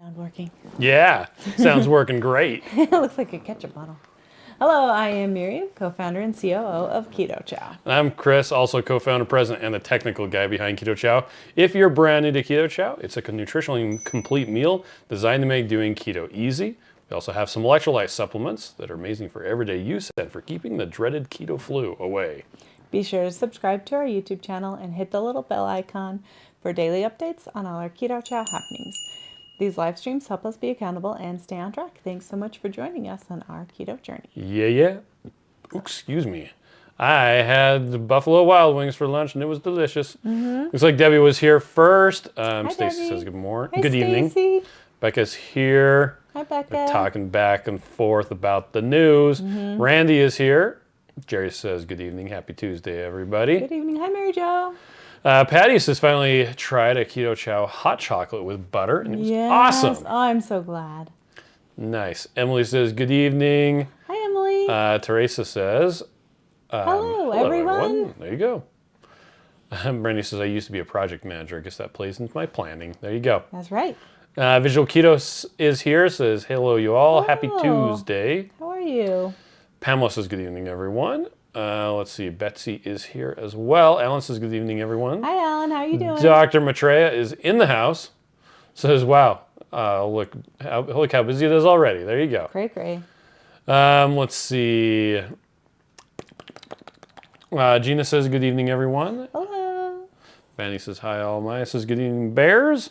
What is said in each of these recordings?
Sound working? Yeah, sounds working great. It looks like a ketchup bottle. Hello, I am Miriam, co-founder and COO of Keto Chow. And I'm Chris, also co-founder, president, and the technical guy behind Keto Chow. If you're brand new to Keto Chow, it's a nutritionally complete meal designed to make doing keto easy. We also have some electrolyte supplements that are amazing for everyday use and for keeping the dreaded keto flu away. Be sure to subscribe to our YouTube channel and hit the little bell icon for daily updates on all our Keto Chow happenings. These live streams help us be accountable and stay on track. Thanks so much for joining us on our keto journey. Yeah. Ooh, excuse me. I had the Buffalo Wild Wings for lunch and it was delicious. Looks like Debbie was here first. Stacy says good morning. Hi, good evening. Stacey. Becca's here. Hi, Becca. We're talking back and forth about the news. Randy is here. Jerry says good evening. Happy Tuesday, everybody. Good evening. Hi, Mary Jo. Patty says finally tried a Keto Chow hot chocolate with butter and it was awesome. Oh, I'm so glad. Nice. Emily says good evening. Hi, Emily. Teresa says hello, everyone. There you go. Brandy says I used to be a project manager. I guess that plays into my planning. There you go. That's right. Visual Keto is here. Says hello, you all. Oh. Happy Tuesday. How are you? Pamela says good evening, everyone. Let's see. Betsy is here as well. Alan says good evening, everyone. Hi, Alan. How are you doing? Dr. Maitreya is in the house. Says, wow, look how busy it is already. There you go. Great. Let's see. Gina says good evening, everyone. Hello. Fanny says hi, all. Maya says good evening, bears.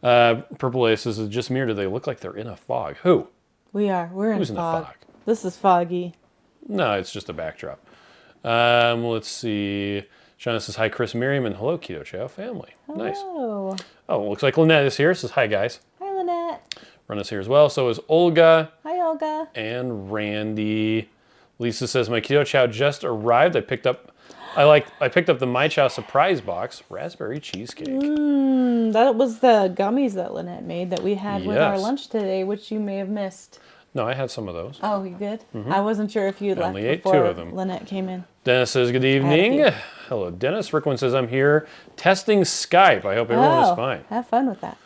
Purple Ace says just me, or do they look like they're in a fog? Who? We are. We're Who's in in fog. the fog? This is foggy. No, it's just a backdrop. Let's see. Shauna says, hi, Chris and Miriam, and hello, Keto Chow family. Nice. Hello. Oh, looks like Lynette is here. Says, hi, guys. Hi, Lynette. Rhona's here as well. So is Olga. Hi, Olga. And Randy. Lisa says, my Keto Chow just arrived. I picked up the myCHOW surprise box, raspberry cheesecake. That was the gummies that Lynette made that we had with our Yes. lunch today, which you may have missed. No, I had some of those. Oh, you good? I wasn't sure if you left only ate before 2 of them. Lynette came in. Dennis says, good a evening. few. Hello, Dennis. Rickwan says, I'm here testing Skype. I hope everyone is fine. Have fun with that.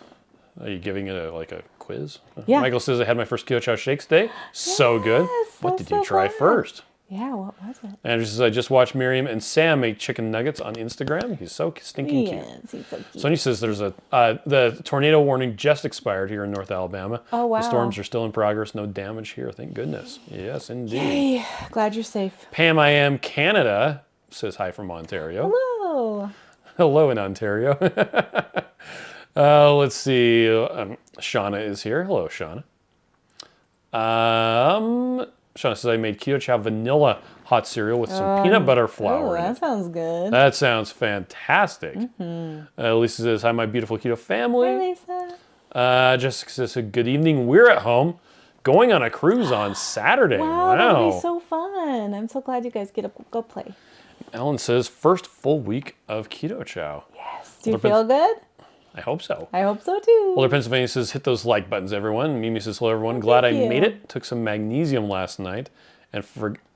Are you giving it a quiz? Yeah. Michael says, I had my first Keto Chow shakes today. So good. What did you try first? Yeah, what was it? Andrew says, I just watched Miriam and Sam make chicken nuggets on Instagram. He's so stinking cute. Yes, he's so cute. Sonia says there's the tornado warning just expired here in North Alabama. Oh, wow. The storms are still in progress. No damage here. Thank goodness. Yes, indeed. Hey, glad you're safe. Pam I Am Canada says hi from Ontario. Hello. Hello in Ontario. Let's see. Shauna is here. Hello, Shauna. Shauna says I made Keto Chow vanilla hot cereal with some peanut butter flour in that it. sounds good. That sounds fantastic. Lisa says, hi, my beautiful keto family. Hi, Lisa. Jessica says, good evening. We're at home going on a cruise on Saturday. Wow, that'll be so fun. I'm so glad you guys get to go play. Ellen says, first full week of Keto Chow. Yes. Do you feel good? I hope so. I hope so too. Boulder, Pennsylvania says, hit those like buttons, everyone. Mimi says, hello, everyone. Glad I made it. Took some magnesium last night and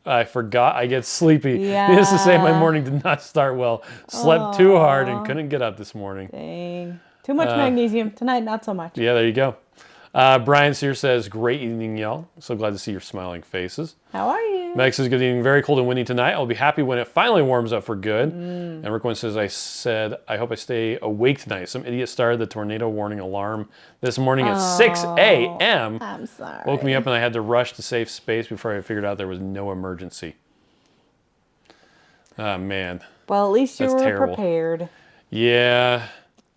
I forgot I get sleepy. Yeah. Needless to say, my morning did not start well. Slept too hard and couldn't get up this morning. Dang. Too much magnesium. Tonight, not so much. Yeah, there you go. Brian here says, great evening, y'all. So glad to see your smiling faces. How are you? Meg says, good evening. Very cold and windy tonight. I'll be happy when it finally warms up for good. And Rick one says, I hope I stay awake tonight. Some idiot started the tornado warning alarm this morning at 6 a.m. I'm sorry. Woke me up and I had to rush to save space before I figured out there was no emergency. Oh, man. Well, at least you That's were terrible. prepared. Yeah.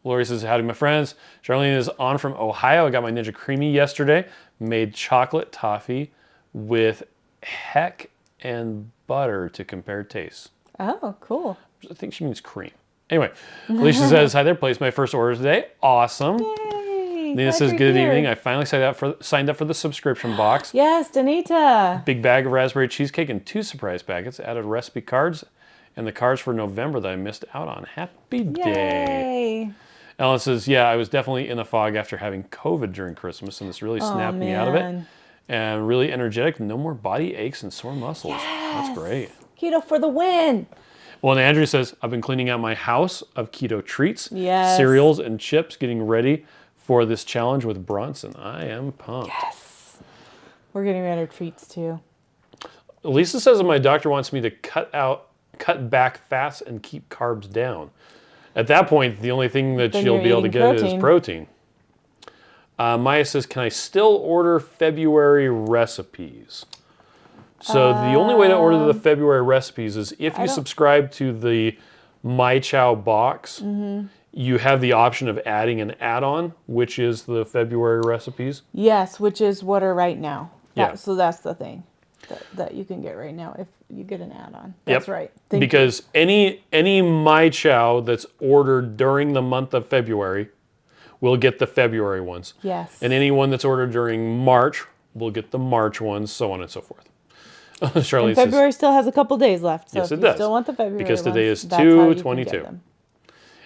Lori says, howdy, my friends. Charlene is on from Ohio. I got my Ninja Creamy yesterday. Made chocolate toffee with heck and butter to compare tastes. Oh, cool. I think she means cream. Anyway, Alicia says, hi there, placed my first order today. Awesome. Yay. Nina says, good evening. I finally signed up for the subscription box. Yes, Danita. Big bag of raspberry cheesecake and 2 surprise packets. Added recipe cards and the cards for November that I missed out on. Happy day. Yay. Ellen says, yeah, I was definitely in the fog after having COVID during Christmas, and this really snapped me out of it. And really energetic, no more body aches and sore muscles. Yes. That's great. Keto for the win. Well, and Andrew says, I've been cleaning out my house of keto treats, Yes. cereals, and chips, getting ready for this challenge with Bronson. I am pumped. Yes. We're getting rid of treats too. Lisa says that my doctor wants me to cut back fats and keep carbs down. At that point, the only thing that Then you'll you're be able to eating get protein. is protein. Maya says, can I still order February recipes? So the only way to order the February recipes is if you subscribe to the myCHOW box, you have the option of adding an add-on, which is the February recipes. Yes, which is what are right now. Yeah. So that's the thing that you can get right now if you get an add-on. That's right. Thank Because any myCHOW that's ordered during the month of February will get the February ones. Yes. And anyone that's ordered during March will get the March ones, so on and so forth. Charlene And February still has a couple days left. So Yes, if it you does. still want the February Because today ones, is that's how you can 2/22. get them.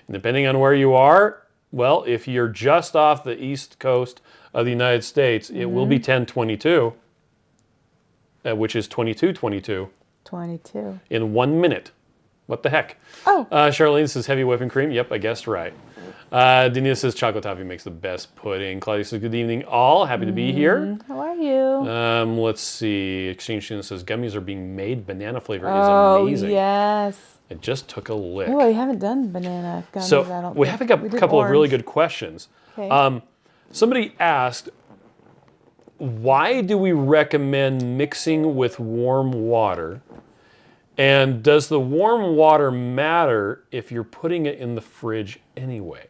And depending on where you are, well, if you're just off the east coast of the United States, it will be 10/22, which is 22/22 22. in 1 minute. What the heck? Oh. Charlene says heavy whipping cream. Yep, I guessed right. Denise says chocolate toffee makes the best pudding. Claudia says good evening all. Happy to be here. How are you? Let's see. Exchange student says gummies are being made. Banana flavor is Oh, amazing. yes. It just took a lick. Oh, we haven't done banana gummies, I So don't we think. have a We did couple of really orange. good questions. Okay. Somebody asked, why do we recommend mixing with warm water? And does the warm water matter if you're putting it in the fridge anyway?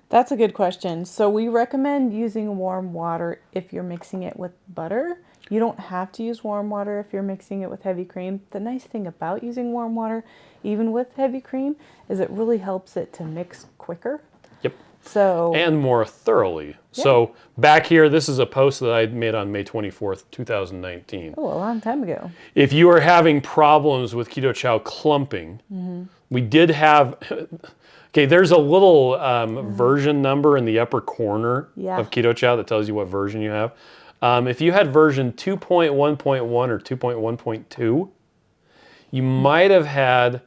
That's a good question. So we recommend using warm water if you're mixing it with butter. You don't have to use warm water if you're mixing it with heavy cream. The nice thing about using warm water, even with heavy cream, is it really helps it to mix quicker. Yep. So And more thoroughly. So back here, this is a post that I made on May 24th, 2019. a long time ago. If you are having problems with Keto Chow clumping, we did have, okay, there's a little version number in the upper corner of Keto Chow that tells you what version you have. If you had version 2.1.1 or 2.1.2, you might have had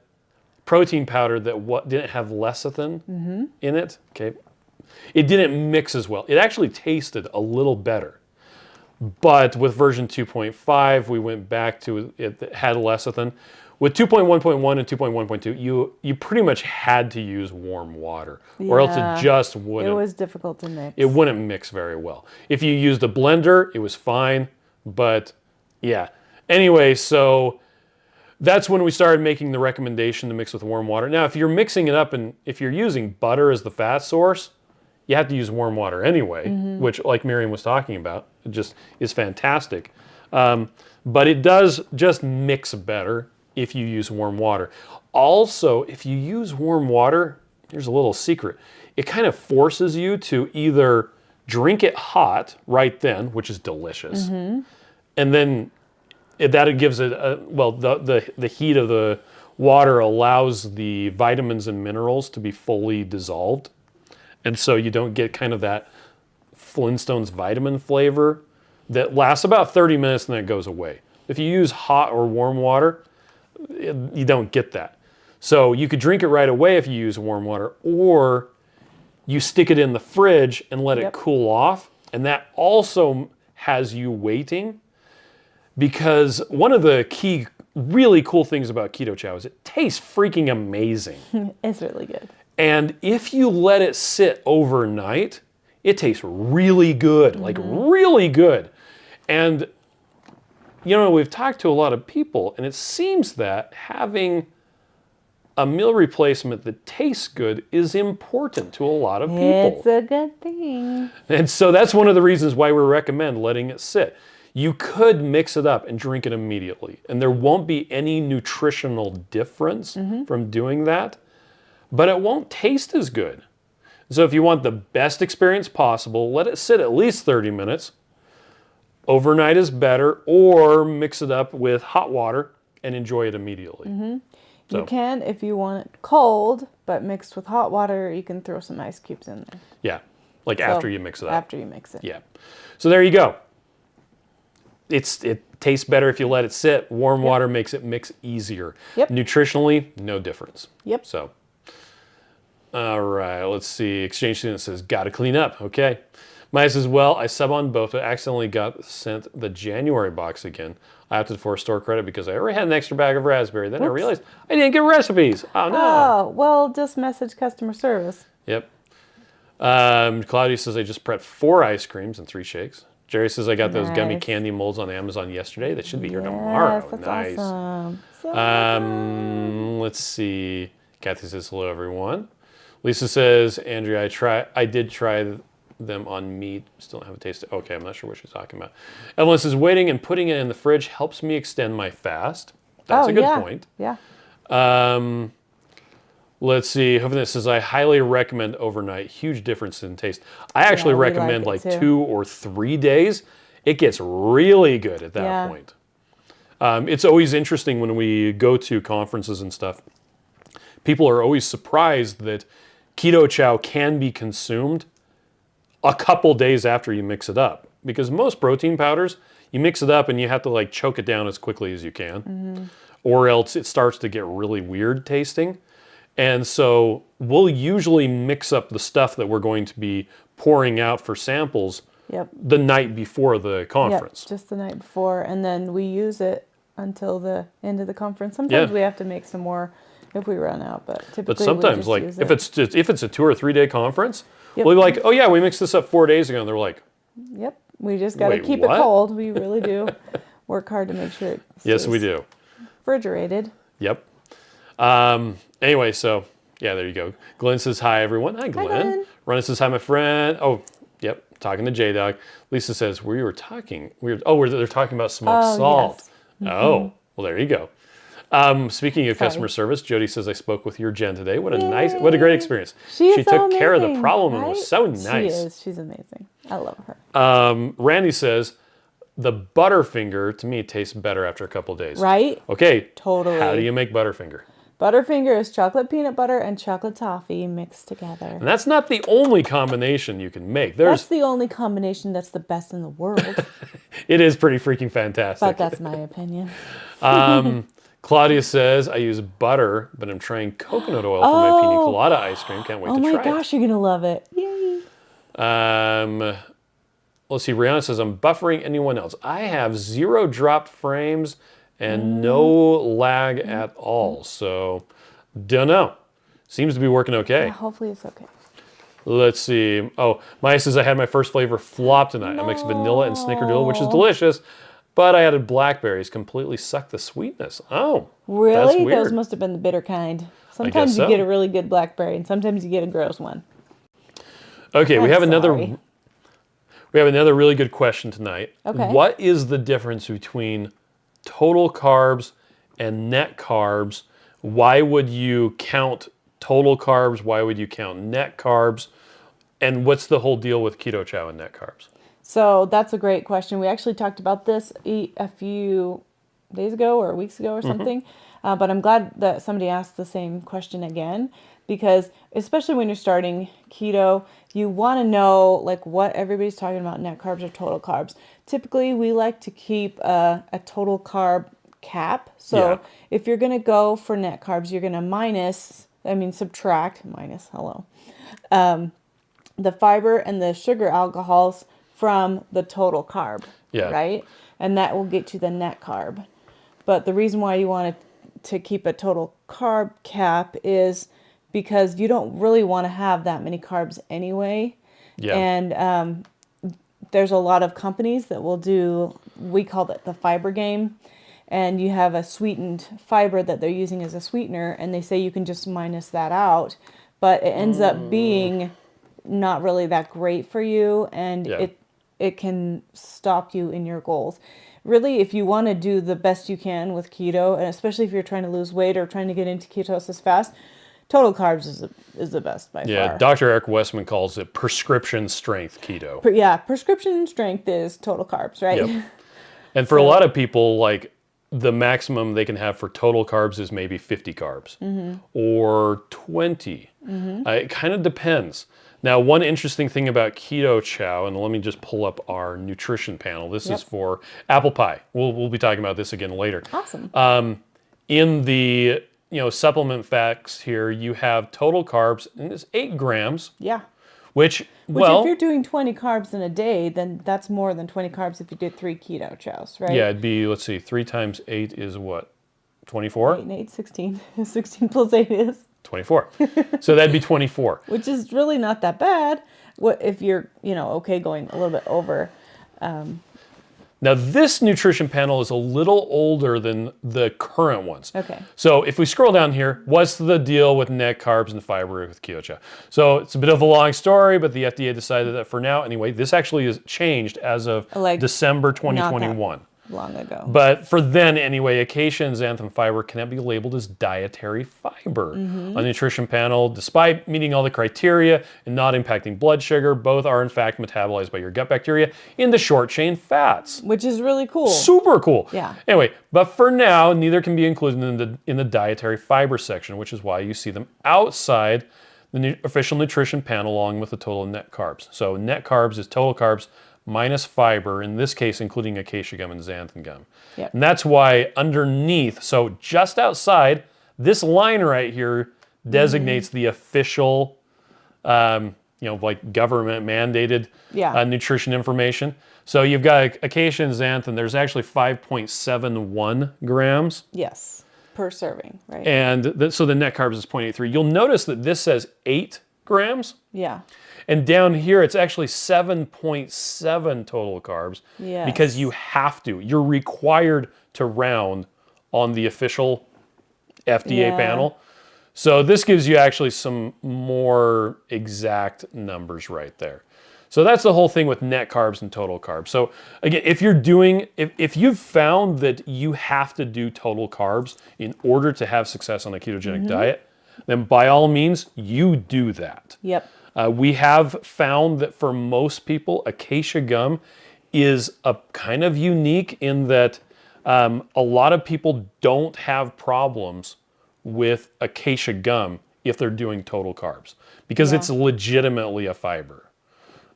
protein powder that didn't have lecithin in it. Okay, it didn't mix as well. It actually tasted a little better. But with version 2.5, we went back to it that had lecithin. With 2.1.1 and 2.1.2, you pretty much had to use warm water, or else it just wouldn't. It was difficult to mix. It wouldn't mix very well. If you used a blender, it was fine, but yeah. Anyway, so that's when we started making the recommendation to mix with warm water. Now, if you're mixing it up and if you're using butter as the fat source, you have to use warm water anyway, which, like Miriam was talking about, it just is fantastic. But it does just mix better if you use warm water. Also, if you use warm water, here's a little secret. It kind of forces you to either drink it hot right then, which is delicious, and then that gives it, the heat of the water allows the vitamins and minerals to be fully dissolved. And so you don't get kind of that Flintstones vitamin flavor that lasts about 30 minutes and then it goes away. If you use hot or warm water, you don't get that. So you could drink it right away if you use warm water, or you stick it in the fridge and let it cool off. And that also has you waiting, because one of the key, really cool things about Keto Chow is it tastes freaking amazing. It's really good. And if you let it sit overnight, it tastes really good, like really good. And, you know, we've talked to a lot of people, and it seems that having a meal replacement that tastes good is important to a lot of people. It's a good thing. And so that's one of the reasons why we recommend letting it sit. You could mix it up and drink it immediately, and there won't be any nutritional difference from doing that, but it won't taste as good. So if you want the best experience possible, let it sit at least 30 minutes. Overnight is better, or mix it up with hot water and enjoy it immediately. So, You can, if you want it cold, but mixed with hot water, you can throw some ice cubes in there. yeah, like after you mix it up. After you mix it. Yeah. So there you go. It tastes better if you let it sit. Warm water makes it mix easier. Yep. Nutritionally, no difference. Yep. So All right, let's see. Exchange student says, gotta clean up. Okay. Maya says, well, I sub on both, but accidentally got sent the January box again. I opted for a store credit because I already had an extra bag of raspberry. Then I realized I didn't get recipes. Oh, no. Oh, well, just message customer service. Yep. Claudia says, I just prepped 4 ice creams and 3 shakes. Jerry says, I got those gummy candy molds on Amazon yesterday. They should be here tomorrow. That's nice. Awesome. So awesome. Let's see. Kathy says, hello, everyone. Lisa says, Andrea, I did try them on meat. Still don't have a taste. Okay, I'm not sure what she's talking about. Evelyn says, waiting and putting it in the fridge helps me extend my fast. That's a good point. Yeah. Let's see. Hopefully says, I highly recommend overnight. Huge difference in taste. I actually recommend like 2 or 3 days. It gets really good at that point. It's always interesting when we go to conferences and stuff. People are always surprised that Keto Chow can be consumed a couple days after you mix it up. Because most protein powders, you mix it up and you have to like choke it down as quickly as you can. Or else it starts to get really weird tasting. And so we'll usually mix up the stuff that we're going to be pouring out for samples the night before the conference. Yep, just the night before. And then we use it until the end of the conference. Sometimes we have to make some more if we run out, but typically sometimes, we just use it. if it's a 2 or 3 day conference, we'll be like, oh yeah, we mixed this up 4 days ago. And they're like, yep, we just got to keep it cold. We really do work hard to make sure it stays yes, we do. refrigerated. Yep. Anyway, so yeah, there you go. Glenn says hi, everyone. Hi, Glenn. Hi, Glenn. Ronna says hi, my friend. Oh, yep, talking to J-Dog. Lisa says they're talking about smoked salt. Yes. Oh, well, there you go. Speaking of customer service, Jody says I spoke with your Jen today. What a great experience. She took care of the problem and was so nice. She is. She's amazing. I love her. Randy says the Butterfinger to me tastes better after a couple of days. Right? Okay. Totally. How do you make Butterfinger? Butterfinger is chocolate peanut butter and chocolate toffee mixed together. And that's not the only combination you can make. That's the only combination that's the best in the world. It is pretty freaking fantastic. But that's my opinion. Claudia says, I use butter, but I'm trying coconut oil for my pina colada ice cream. Can't wait to try it. Oh my gosh, you're going to love it. Yay. Let's see. Rihanna says, I'm buffering anyone else. I have 0 dropped frames and no lag at all. So, don't know. Seems to be working okay. Yeah, hopefully it's okay. Let's see. Oh, Maya says, I had my first flavor flop tonight. I mixed vanilla and snickerdoodle, which is delicious. But I added blackberries, completely sucked the sweetness. Oh, really? That's weird. Those must have been the bitter kind. Sometimes you get a really good blackberry, and sometimes you get a gross one. Okay, we have another really good question tonight. Okay. What is the difference between total carbs and net carbs? Why would you count total carbs? Why would you count net carbs? And what's the whole deal with Keto Chow and net carbs? So that's a great question. We actually talked about this a few days ago or weeks ago or something. But I'm glad that somebody asked the same question again, because especially when you're starting keto, you want to know like what everybody's talking about, net carbs or total carbs. Typically, we like to keep a total carb cap. So if you're going to go for net carbs, you're going to subtract the fiber and the sugar alcohols from the total carb, right? And that will get you the net carb. But the reason why you want to keep a total carb cap is because you don't really want to have that many carbs anyway. Yeah. And there's a lot of companies that will do, we call it the fiber game. And you have a sweetened fiber that they're using as a sweetener, and they say you can just minus that out. But it ends up being not really that great for you, and it can stop you in your goals. Really, if you want to do the best you can with keto, and especially if you're trying to lose weight or trying to get into ketosis fast, total carbs is the best by far. Yeah, Dr. Eric Westman calls it prescription strength keto. Prescription strength is total carbs, right? Yep. And for a lot of people, like the maximum they can have for total carbs is maybe 50 carbs or 20. It kind of depends. Now, one interesting thing about Keto Chow, and let me just pull up our nutrition panel. This is for apple pie. We'll be talking about this again later. Awesome. In the supplement facts here, you have total carbs, and it's 8 grams, Yeah. which If well, you're doing 20 carbs in a day, then that's more than 20 carbs if you did 3 keto chows, right? yeah, it'd be, let's see, 3 times 8 is what? 24? 8 and 8, 16. 16 plus 8 is. 24. So that'd be 24. Which is really not that bad. What if you're, okay, going a little bit over. Now this nutrition panel is a little older than the current ones. Okay. So if we scroll down here, what's the deal with net carbs and fiber with Keto Chow? So it's a bit of a long story, but the FDA decided that for now, anyway, this actually is changed as of December 2021. Long ago. But for then, anyway, acacia and xanthan fiber cannot be labeled as dietary fiber. On the nutrition panel, despite meeting all the criteria and not impacting blood sugar, both are in fact metabolized by your gut bacteria into short chain fats. Which is really cool. Super cool. Yeah. Anyway, but for now, neither can be included in the dietary fiber section, which is why you see them outside the official nutrition panel along with the total net carbs. So net carbs is total carbs minus fiber, in this case including acacia gum and xanthan gum. Yep. And that's why underneath, so just outside, this line right here designates the official, like government mandated nutrition information. So you've got acacia and xanthan, there's actually 5.71 grams. Yes, per serving, right? And so the net carbs is 0.83. You'll notice that this says 8 grams. Yeah. And down here, it's actually 7.7 total carbs because you have to. You're required to round on the official FDA panel. So this gives you actually some more exact numbers right there. So that's the whole thing with net carbs and total carbs. So again, if you've found that you have to do total carbs in order to have success on a ketogenic diet, then by all means, you do that. Yep. We have found that for most people, acacia gum is a kind of unique in that a lot of people don't have problems with acacia gum if they're doing total carbs because it's legitimately a fiber.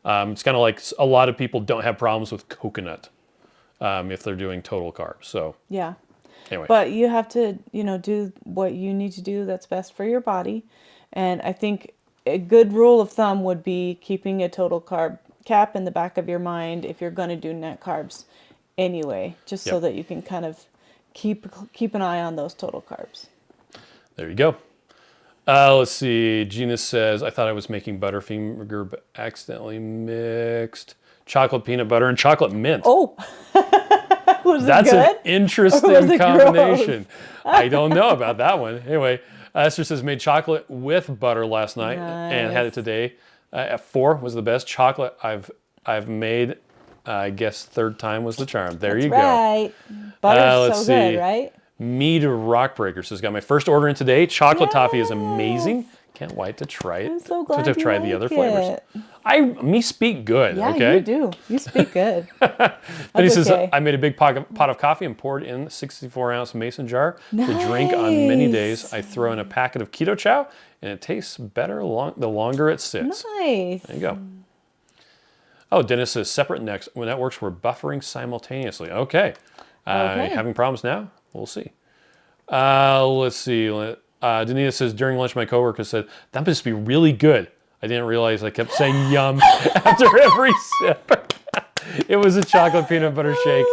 It's kind of like a lot of people don't have problems with coconut if they're doing total carbs. So yeah. Anyway. But you have to, do what you need to do that's best for your body. And I think a good rule of thumb would be keeping a total carb cap in the back of your mind if you're going to do net carbs anyway, just so that you can kind of keep an eye on those total carbs. There you go. Let's see. Gina says, I thought I was making Butterfinger, but accidentally mixed chocolate peanut butter and chocolate mint. Oh, That's good? an interesting combination. I don't know about that one. Anyway, Esther says, made chocolate with butter last night and had it today. At 4 was the best chocolate I've made. I guess third time was the charm. There you go. Right. Butter's so good, right? Mead Rockbreaker says, got my first order in today. Chocolate toffee is amazing. Can't wait to try it. I'm so glad to you try like the other it. flavors. Me speak good, Yeah, okay? you do. You speak good. And he says, I made a big pot of coffee and poured in a 64-ounce mason jar to drink on many days. I throw in a packet of Keto Chow, and it tastes better the longer it sits. Nice. There you go. Oh, Dennis says, separate networks were buffering simultaneously. Okay. Having problems now? We'll see. Let's see. Danita says, during lunch, my coworker said, that must be really good. I didn't realize I kept saying yum after every sip. It was a chocolate peanut butter shake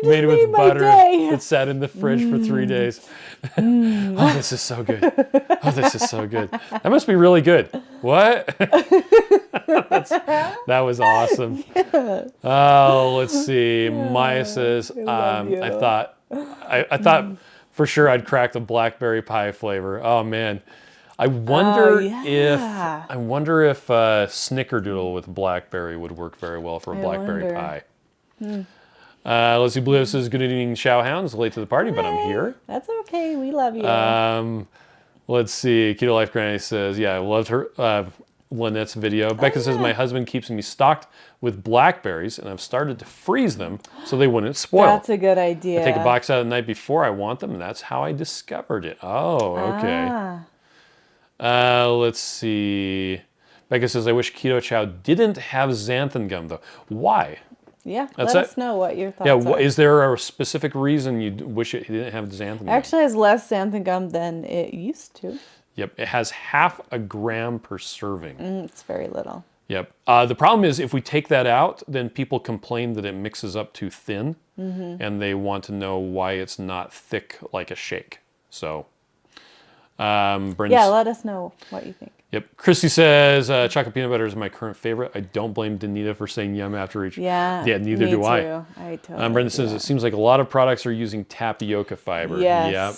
made with butter that sat in the fridge for 3 days. Oh, this is so good. Oh, this is so good. That must be really good. What? That was awesome. Oh, let's see. Maya says, I thought for sure I'd crack the blackberry pie flavor. Oh man. I wonder if Snickerdoodle with blackberry would work very well for a blackberry pie. Let's see. Blue says, good evening, Chow Hounds. Late to the party, but I'm here. That's okay. We love you. Let's see. Keto Life Granny says, I loved her Lynette's video. Becca says, my husband keeps me stocked with blackberries, and I've started to freeze them so they wouldn't spoil. That's a good idea. I take a box out the night before I want them, and that's how I discovered it. Oh, okay. Let's see. Becca says, I wish Keto Chow didn't have xanthan gum, though. Why? Yeah, That's let it. us know what your thoughts Yeah, are. is there a specific reason you wish it didn't have xanthan gum? Actually, it has less xanthan gum than it used to. Yep, it has 0.5 gram per serving. It's very little. Yep. The problem is if we take that out, then people complain that it mixes up too thin, and they want to know why it's not thick like a shake. So, Brenda's, Yeah, let us know what you think. Yep. Christy says, chocolate peanut butter is my current favorite. I don't blame Danita for saying yum after each. Yeah. Yeah, neither me do too. I. I totally Brenda do says, that. it seems like a lot of products are using tapioca fiber. Yes. Yep.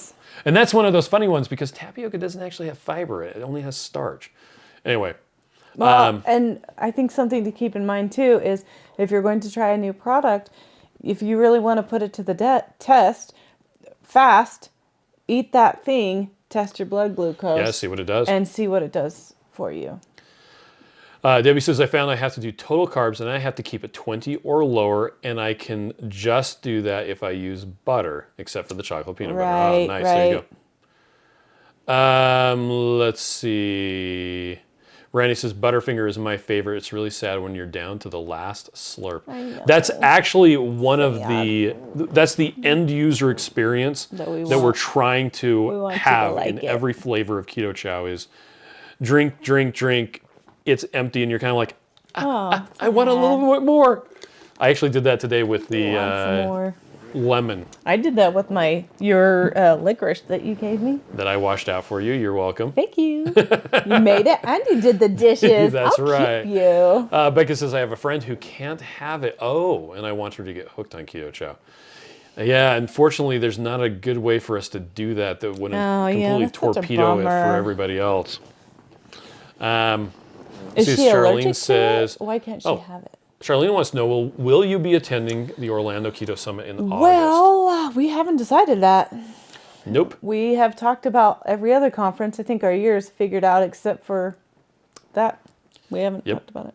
And that's one of those funny ones because tapioca doesn't actually have fiber. It only has starch. Anyway. Well, and I think something to keep in mind too is if you're going to try a new product, if you really want to put it to the test, fast, eat that thing, test your blood glucose. Yeah, see what it does. And see what it does for you. Debbie says, I found I have to do total carbs and I have to keep it 20 or lower, and I can just do that if I use butter, except for the chocolate peanut butter. Oh, nice. There you go. Let's see. Randy says, Butterfinger is my favorite. It's really sad when you're down to the last slurp. I know. That's actually one of that's the end user experience that we're trying to have in every flavor of Keto Chow is drink, drink, drink. It's empty and you're kind of like, I want a little bit more. I actually did that today with the lemon. I did that with your licorice that you gave me. That I washed out for you. You're welcome. Thank you. You made it and you did the dishes. That's right. Keep you. Becca says, I have a friend who can't have it. Oh, and I want her to get hooked on Keto Chow. Yeah, unfortunately, there's not a good way for us to do that wouldn't completely torpedo it for everybody else. Is she allergic to it? Why can't she have it? Charlene wants to know, will you be attending the Orlando Keto Summit in August? Well, we haven't decided that. Nope. We have talked about every other conference. I think our year is figured out except for that. We haven't talked about it.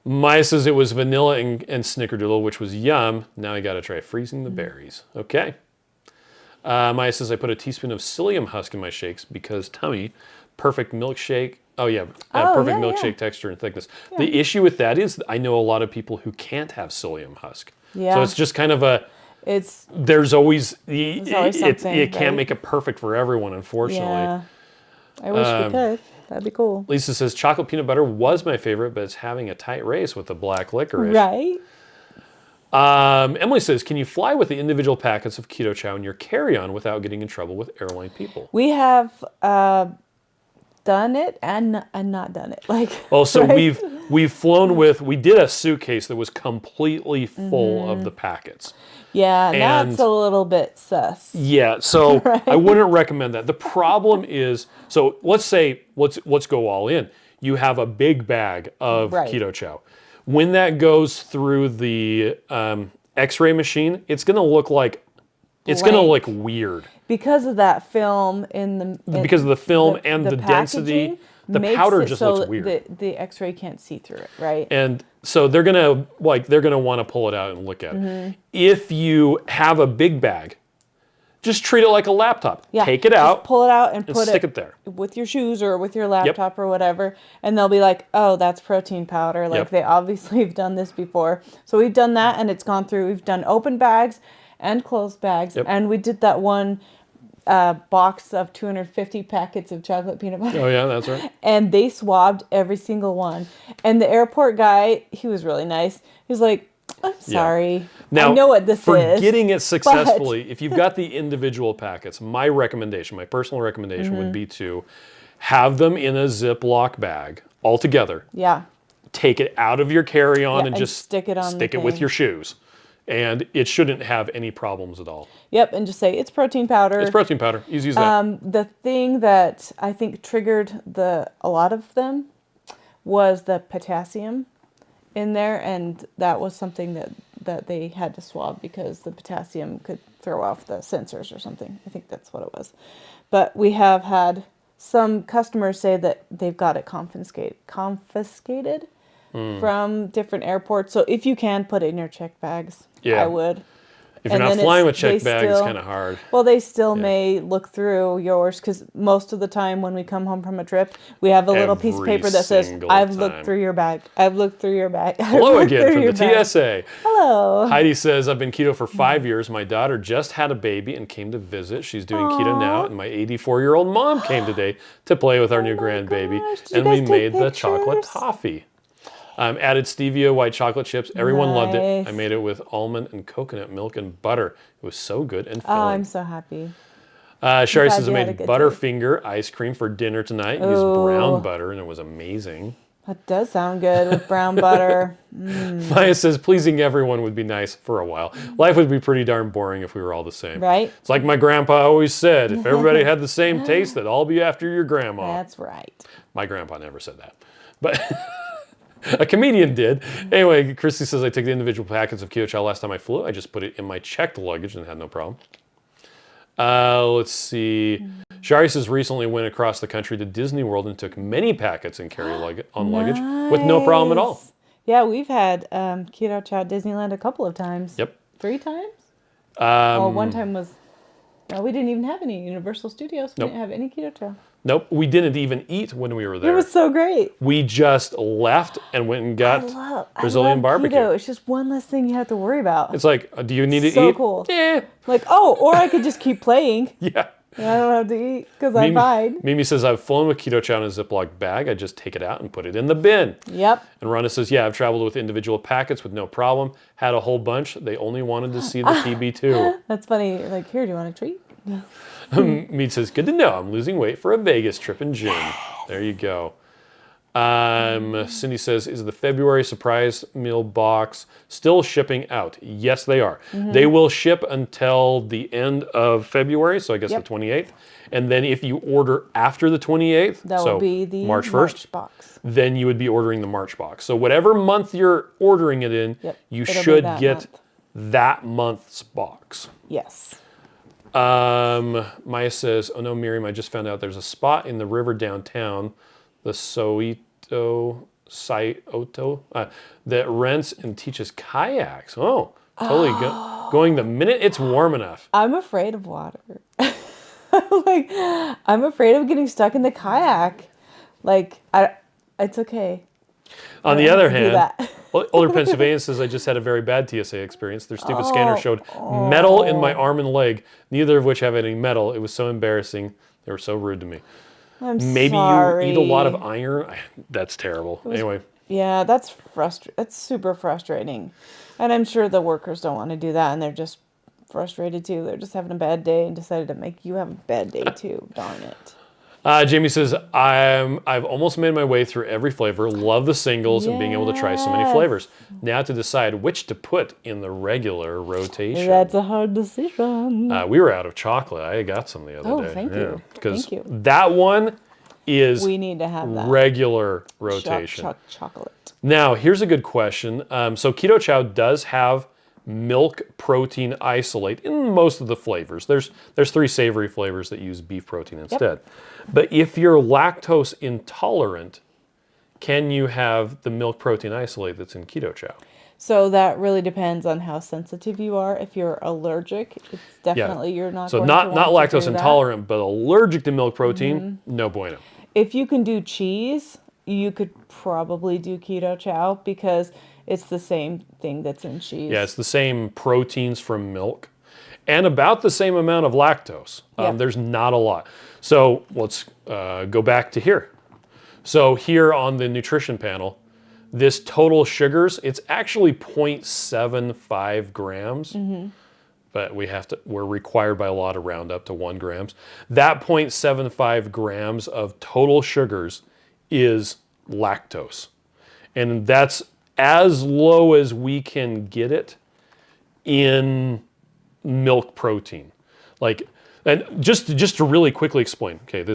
Maya says it was vanilla and snickerdoodle, which was yum. Now I got to try freezing the berries. Okay. Maya says I put a teaspoon of psyllium husk in my shakes because tummy, perfect milkshake. Oh yeah, perfect milkshake texture and thickness. Yeah. The issue with that is I know a lot of people who can't have psyllium husk. Yeah. So it's just kind of there's always something. You can't make it perfect for everyone, unfortunately. Yeah. I wish we could. That'd be cool. Lisa says chocolate peanut butter was my favorite, but it's having a tight race with the black licorice. Right. Emily says, can you fly with the individual packets of Keto Chow in your carry-on without getting in trouble with airline people? We have done it and not done it. Right? we've flown with, we did a suitcase that was completely full of the packets. Yeah, and that's a little bit sus. Yeah, so right? I wouldn't recommend that. The problem is, so let's say, let's go all in. You have a big bag of Keto Chow. When that goes through the X-ray machine, it's going to look like, it's going to look weird. Because of that film because of the film and the density, the powder just looks weird. The X-ray can't see through it, right? And so they're gonna want to pull it out and look at it. If you have a big bag, just treat it like a laptop. Yeah, take it out, pull it out, and stick it there with your shoes or with your laptop or whatever, and they'll be like, "Oh, that's protein powder." Like they obviously have done this before. So we've done that, and it's gone through. We've done open bags and closed bags, and we did that one box of 250 packets of chocolate peanut butter. Oh yeah, that's right. And they swabbed every single one. And the airport guy, he was really nice. He was like, I'm sorry. Now, I know what this is. For getting it successfully, if you've got the individual packets, my personal recommendation would be to have them in a Ziploc bag all together. Yeah. Take it out of your carry-on and just stick it with your shoes. And it shouldn't have any problems at all. Yep, and just say, it's protein powder. It's protein powder. Easy as that. The thing that I think triggered a lot of them was the potassium in there, and that was something that they had to swab because the potassium could throw off the sensors or something. I think that's what it was. But we have had some customers say that they've got it confiscated from different airports. So if you can put it in your check bags, I would. If you're not flying with checked bags, it's kind of hard. Well, they still may look through yours because most of the time when we come home from a trip, we have a little piece of paper that says, I've looked through your bag. I've looked through your bag. Hello again from the TSA. Hello. Heidi says, I've been keto for 5 years. My daughter just had a baby and came to visit. She's doing keto now, and my 84-year-old mom came today to play with our new grandbaby, and we made the chocolate toffee. Added stevia, white chocolate chips. Everyone loved it. I made it with almond and coconut milk and butter. It was so good and filling. Oh, I'm so happy. Sherry says I made Butterfinger ice cream for dinner tonight. Used brown butter, and it was amazing. That does sound good with brown butter. Maya says pleasing everyone would be nice for a while. Life would be pretty darn boring if we were all the same. Right? It's like my grandpa always said, if everybody had the same taste, they'd all be after your grandma. That's right. My grandpa never said that. But... a comedian did. Anyway, Christy says, I took the individual packets of Keto Chow last time I flew. I just put it in my checked luggage and had no problem. Let's see. Shari says, recently went across the country to Disney World and took many packets and carry on luggage with no problem at all. Yeah, we've had Keto Chow at Disneyland a couple of times. Yep. 3 times? Well, one time was... No, we didn't even have any Universal Studios. We didn't have any Keto Chow. Nope, we didn't even eat when we were there. It was so great. We just left and went and got Brazilian barbecue. Keto. It's just one less thing you have to worry about. It's like, do you need to eat? So cool. Yeah. Like, or I could just keep playing. Yeah. And I don't have to eat because I'm fine. Mimi says, I've flown with Keto Chow in a Ziploc bag. I just take it out and put it in the bin. Yep. And Rhonda says, yeah, I've traveled with individual packets with no problem. Had a whole bunch. They only wanted to see the TB2. That's funny. Like, here, do you want a treat? No. Mead says, good to know. I'm losing weight for a Vegas trip in June. There you go. Cindy says, is the February surprise meal box still shipping out? Yes, they are. They will ship until the end of February, so I guess the 28th. And then if you order after the 28th, that will be the March 1st, March box. Then you would be ordering the March box. So whatever month you're ordering it in, you should get that month's box. Yes. Maya says, oh no, Miriam, I just found out there's a spot in the river downtown, the Soito, that rents and teaches kayaks. Oh, totally going the minute it's warm enough. I'm afraid of water. Like, I'm afraid of getting stuck in the kayak. Like, it's okay. On the other hand, Older Pennsylvania says, I just had a very bad TSA experience. Their stupid scanner showed metal in my arm and leg, neither of which have any metal. It was so embarrassing. They were so rude to me. Maybe sorry. You eat a lot of iron. That's terrible. Anyway. Yeah, that's super frustrating. And I'm sure the workers don't want to do that, and they're just frustrated too. They're just having a bad day and decided to make you have a bad day too. Darn it. Jamie says, I've almost made my way through every flavor. Love the singles and being able to try so many flavors. Now to decide which to put in the regular rotation. That's a hard decision. We were out of chocolate. I got some the other day. Thank you. Because that one is we need to have that regular rotation. Chocolate. Now, here's a good question. So Keto Chow does have milk protein isolate in most of the flavors. There's 3 savory flavors that use beef protein instead. But if you're lactose intolerant, can you have the milk protein isolate that's in Keto Chow? So that really depends on how sensitive you are. If you're allergic, it's definitely you're not. So going not to want lactose to do intolerant, but allergic to milk protein, no bueno. If you can do cheese, you could probably do Keto Chow because it's the same thing that's in cheese. Yeah, it's the same proteins from milk and about the same amount of lactose. There's not a lot. So let's go back to here. So here on the nutrition panel, this total sugars, it's actually 0.75 grams. But we're required by law to round up to 1 grams. That 0.75 grams of total sugars is lactose. And that's as low as we can get it in milk protein. And just to really quickly explain, okay,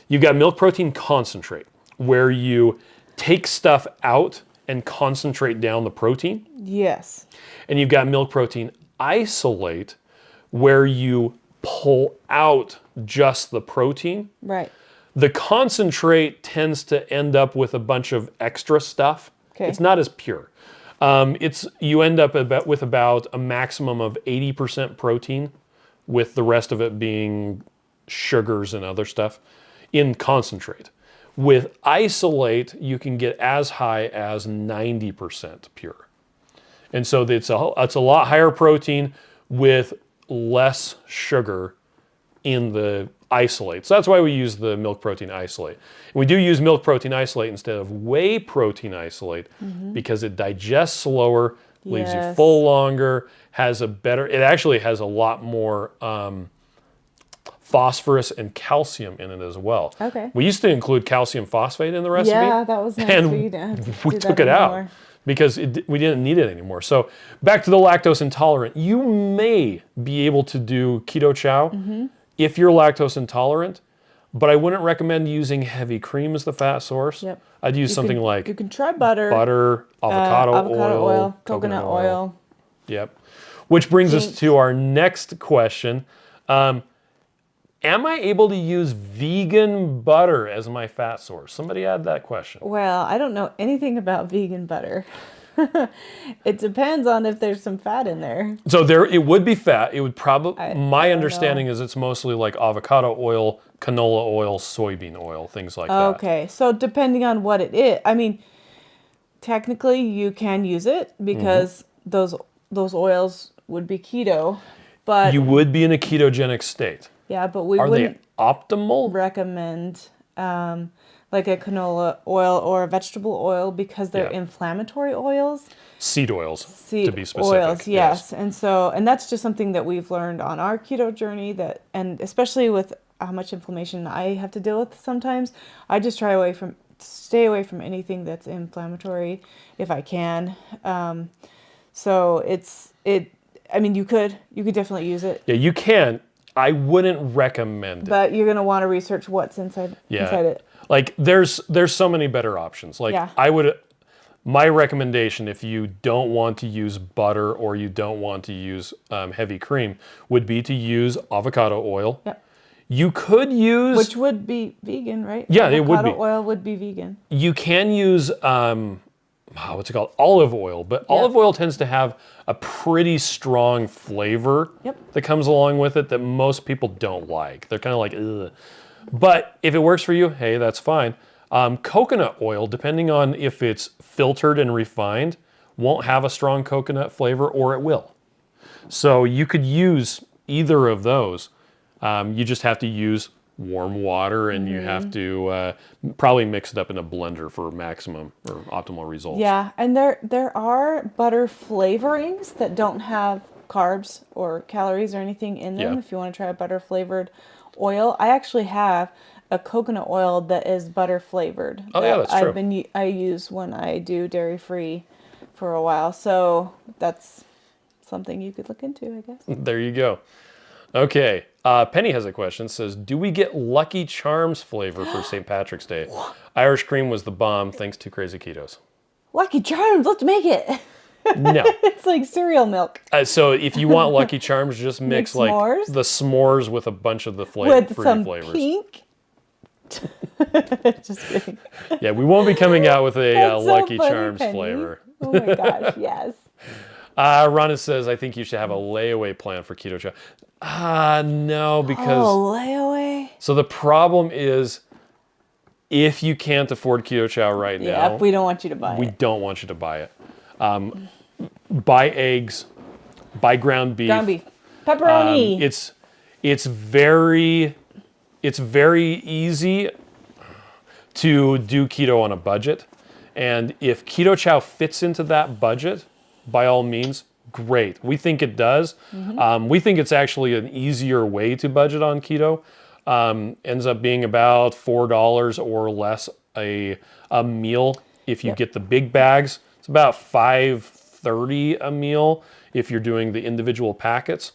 you've got milk protein concentrate, where you take stuff out and concentrate down the protein. Yes. And you've got milk protein isolate, where you pull out just the protein. Right. The concentrate tends to end up with a bunch of extra stuff. Okay. It's not as pure. You end up with about a maximum of 80% protein, with the rest of it being sugars and other stuff in concentrate. With isolate, you can get as high as 90% pure. And so it's a lot higher protein with less sugar in the isolate. So that's why we use the milk protein isolate. And we do use milk protein isolate instead of whey protein isolate because it digests slower, leaves you full longer, it actually has a lot more phosphorus and calcium in it as well. Okay. We used to include calcium phosphate in the recipe. Yeah, that was nice. And we took it out because we didn't need it anymore. So back to the lactose intolerant. You may be able to do keto chow if you're lactose intolerant, but I wouldn't recommend using heavy cream as the fat source. Yep. I'd use something like you can try butter, avocado oil, coconut oil. Yep. Which brings us to our next question. Am I able to use vegan butter as my fat source? Somebody had that question. Well, I don't know anything about vegan butter. It depends on if there's some fat in there. So it would be fat. It would probably, my understanding is it's mostly like avocado oil, canola oil, soybean oil, things like that. Okay, so depending on what it is, I mean, technically you can use it because those oils would be keto, but you would be in a ketogenic state. Yeah, but we Are wouldn't they optimal? recommend like a canola oil or a vegetable oil because they're inflammatory oils. Seed oils, to be specific. Oils, yes. And that's just something that we've learned on our keto journey, and especially with how much inflammation I have to deal with sometimes, I just stay away from anything that's inflammatory if I can. I mean, you could definitely use it. Yeah, you can. I wouldn't recommend it. But you're going to want to research what's inside it. Like there's so many better options. Like my recommendation, if you don't want to use butter or you don't want to use heavy cream, would be to use avocado oil. Yep. You could use... Which would be vegan, right? Yeah, it would be. Avocado oil would be vegan. You can use, what's it called? Olive oil. But olive oil tends to have a pretty strong flavor that comes along with it that most people don't like. They're kind of like, ugh. But if it works for you, hey, that's fine. Coconut oil, depending on if it's filtered and refined, won't have a strong coconut flavor, or it will. So you could use either of those. You just have to use warm water, and you have to probably mix it up in a blender for maximum or optimal results. Yeah, and there are butter flavorings that don't have carbs or calories or anything in them. If you want to try a butter flavored oil, I actually have a coconut oil that is butter flavored. Oh yeah, that's true. I use when I do dairy free for a while, so that's something you could look into, I guess. There you go. Okay, Penny has a question. Says, do we get Lucky Charms flavor for St. Patrick's Day? Irish cream was the bomb, thanks to Crazy Ketos. Lucky Charms, let's make it. No. It's like cereal milk. So if you want Lucky Charms, just mix like s'mores? the s'mores with a bunch of the With fruity some flavors. Pink. Just kidding. Yeah, we won't be coming out with a That's so Lucky funny, Charms Penny. flavor. Oh my gosh, yes. Rhonda says, I think you should have a layaway plan for Keto Chow. No, because... Oh, layaway? So the problem is, if you can't afford Keto Chow right now... we don't want you to buy it. We don't want you to buy it. Buy eggs, buy ground beef. Ground beef. Pepperoni. It's very easy to do keto on a budget. And if Keto Chow fits into that budget, by all means, great. We think it does. We think it's actually an easier way to budget on keto. Ends up being about $4 or less a meal if you get the big bags. It's about $5.30 a meal if you're doing the individual packets.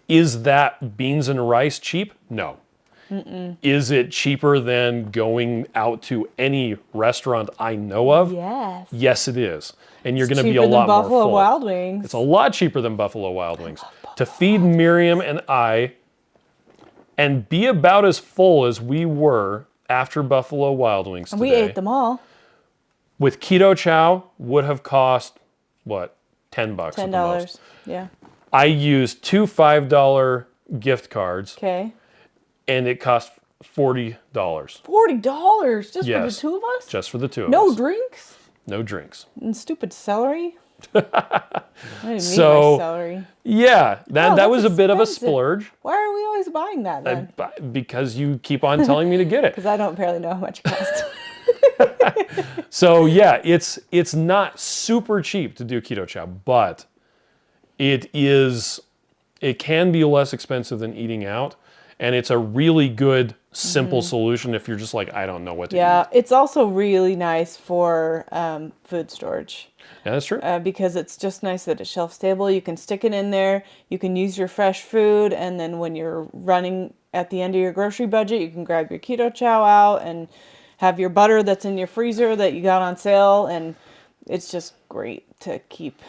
Is that beans and rice cheap? No. Is it cheaper than going out to any restaurant I know of? Yes. Yes, it is. And you're going to be a lot more full. Buffalo Wild Wings. It's a lot cheaper than Buffalo Wild Wings. To feed Miriam and I and be about as full as we were after Buffalo Wild Wings today. We ate them all. With Keto Chow would have cost what, $10 at the most. $10. Yeah. I used 2 $5 gift cards, Okay. and it cost $40. $40 just for the Yes. two of us? Just for the two of us. No drinks? No drinks. And stupid celery? I didn't need So- my celery. Yeah, that that's was a bit of a expensive. splurge. Why are we always buying that then? Because you keep on telling me to get it. Because I don't barely know how much it costs. So yeah, it's not super cheap to do keto chow, but it can be less expensive than eating out, and it's a really good simple solution if you're just like, I don't know what to Yeah, eat. it's also really nice for food storage. Yeah, that's true. Because it's just nice that it's shelf stable. You can stick it in there. You can use your fresh food, and then when you're running at the end of your grocery budget, you can grab your keto chow out and have your butter that's in your freezer that you got on sale, and it's just great to keep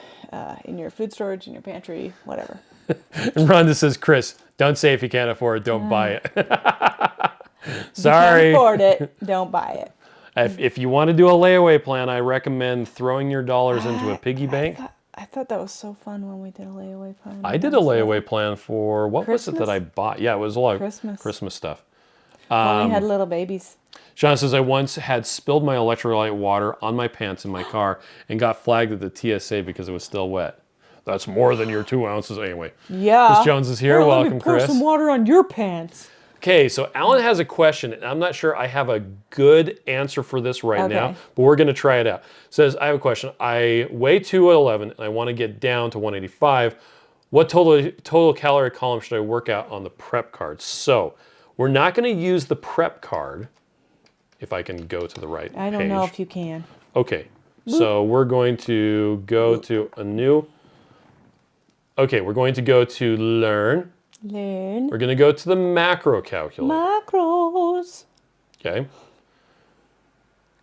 in your food storage, in your pantry, whatever. And Rhonda says, Chris, don't say if you can't afford it, don't buy it. If Sorry. you can't afford it, don't buy it. If you want to do a layaway plan, I recommend throwing your dollars into a piggy bank. I thought that was so fun when we did a layaway plan. I did a layaway plan for, what was it that Christmas? I bought? Yeah, it was a lot of Christmas. Christmas stuff. When we had little babies. Sean says, I once had spilled my electrolyte water on my pants in my car and got flagged at the TSA because it was still wet. That's more than your 2 ounces anyway. Yeah. Chris Jones is here. Let Welcome, me pour Chris. some water on your pants. Okay, so Alan has a question, and I'm not sure I have a good answer for this right now, Okay. but we're going to try it out. Says, I have a question. I weigh 211, and I want to get down to 185. What total calorie column should I work out on the prep card? So we're not going to use the prep card, if I can go to the right I don't page. know if you can. Okay, so we're going to go to a new... Okay, we're going to go to Learn. Learn. We're going to go to the macro calculator. Macros. Okay.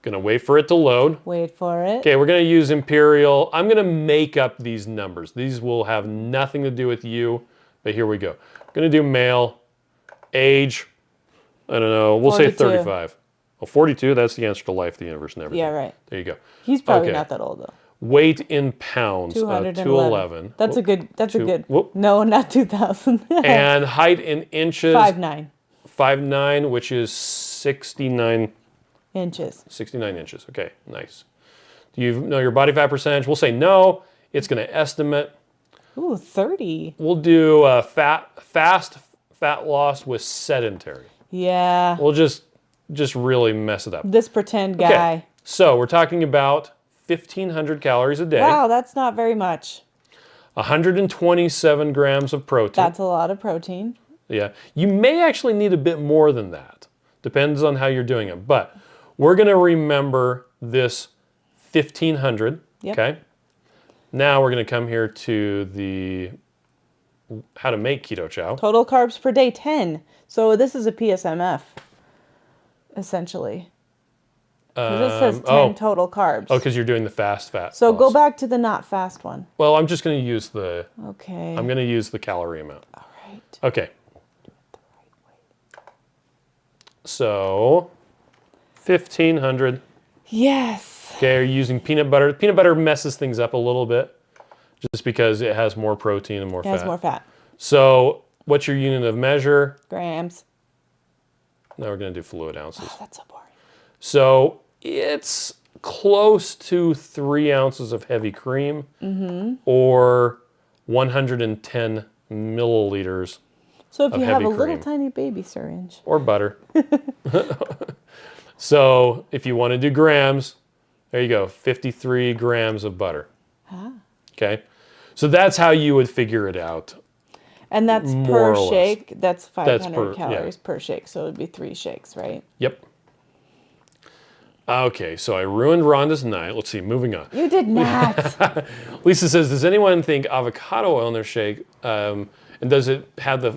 Going to wait for it to load. Wait for it. Okay, we're going to use Imperial. I'm going to make up these numbers. These will have nothing to do with you, but here we go. I'm going to do male, age, I don't know, we'll say 42. 35. Well, 42, that's the answer to life, the universe, and everything. Yeah, right. There you go. He's probably Okay. not that old though. Weight in pounds, 211. 211. That's a good. That's a two- good. whoop. No, not 2,000. And height in inches, 5'9" 5'9", which is 69 inches. 69 inches. Okay, nice. Do you know your body fat percentage? We'll say no. It's going to estimate. Ooh, 30. We'll do fast fat loss with sedentary. Yeah. We'll just really mess it up. This pretend guy. Okay, so we're talking about 1,500 calories a day, Wow, that's not very much. 127 grams of protein. That's a lot of protein. Yeah, you may actually need a bit more than that. Depends on how you're doing it. But we're going to remember this 1,500. Yep. Okay. Now we're going to come here to the how to make keto chow. Total carbs per day, 10. So this is a PSMF, essentially. This says 10 total carbs. Oh, because you're doing the fast fat. So loss. go back to the not fast one. Well, I'm just going to use the. Okay. I'm going to use the calorie amount. All right. Okay. So 1,500. Yes. Okay, you're using peanut butter. Peanut butter messes things up a little bit, just because it has more protein and more It fat. has more fat. So what's your unit of measure? Grams. Now we're going to do fluid ounces. Oh, that's so boring. So it's close to 3 ounces of heavy cream or 110 milliliters So if of you have heavy a little cream. tiny baby syringe. or butter. So if you want to do grams, there you go, 53 grams of butter. Ah. Okay, so that's how you would figure it out. And that's More per or less. shake. That's 500 per- yeah. calories per shake. So it would be 3 shakes, right? Yep. Okay, so I ruined Rhonda's night. Let's see, moving on. You did not. Lisa says, does anyone think avocado oil in their shake? And does it have the...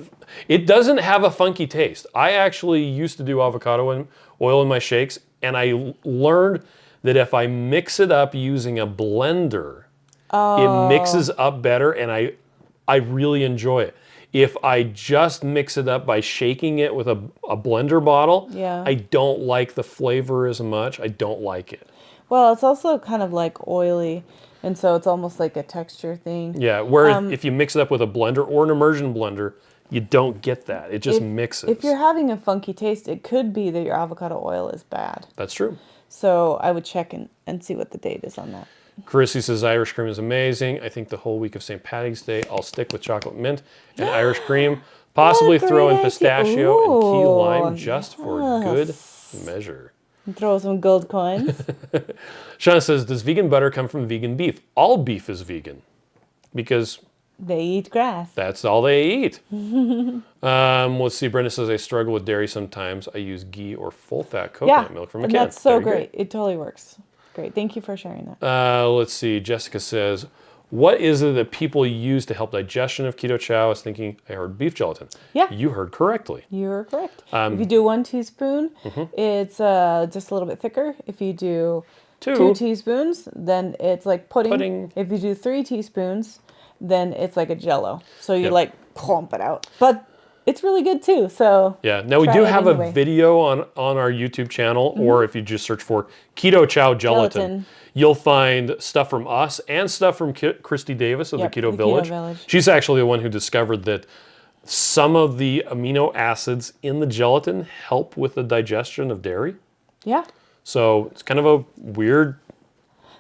It doesn't have a funky taste. I actually used to do avocado oil in my shakes, and I learned that if I mix it up using a blender, it mixes up better, and I really enjoy it. If I just mix it up by shaking it with a blender bottle, Yeah. I don't like the flavor as much. I don't like it. Well, it's also kind of like oily. And so it's almost like a texture thing. Yeah, where if you mix it up with a blender or an immersion blender, you don't get that. It just mixes. If you're having a funky taste, it could be that your avocado oil is bad. That's true. So I would check and see what the date is on that. Chrissy says Irish cream is amazing. I think the whole week of St. Patty's Day, I'll stick with chocolate mint and Irish cream. Possibly throw in pistachio and key lime just for good measure. And throw some gold coins. Shauna says, does vegan butter come from vegan beef? All beef is vegan because they eat grass. That's all they eat. Let's see. Brenda says, I struggle with dairy sometimes. I use ghee or full-fat coconut milk from a and can. that's so great. It totally works. Great. Thank you for sharing that. Let's see. Jessica says, what is it that people use to help digestion of keto chow? I was thinking, I heard beef gelatin. Yeah. You heard correctly. You're correct. If you do 1 teaspoon, it's just a little bit thicker. If you do 2 teaspoons, then it's like pudding. If you do 3 teaspoons, then it's like a Jell-O. So you like clump it out. But it's really good too. So yeah. Now we do have a video on our YouTube channel, or if you just search for Keto Chow Gelatin, you'll find stuff from us and stuff from Christy Davis of the Keto Village. She's actually the one who discovered that some of the amino acids in the gelatin help with the digestion of dairy. Yeah. So it's kind of a weird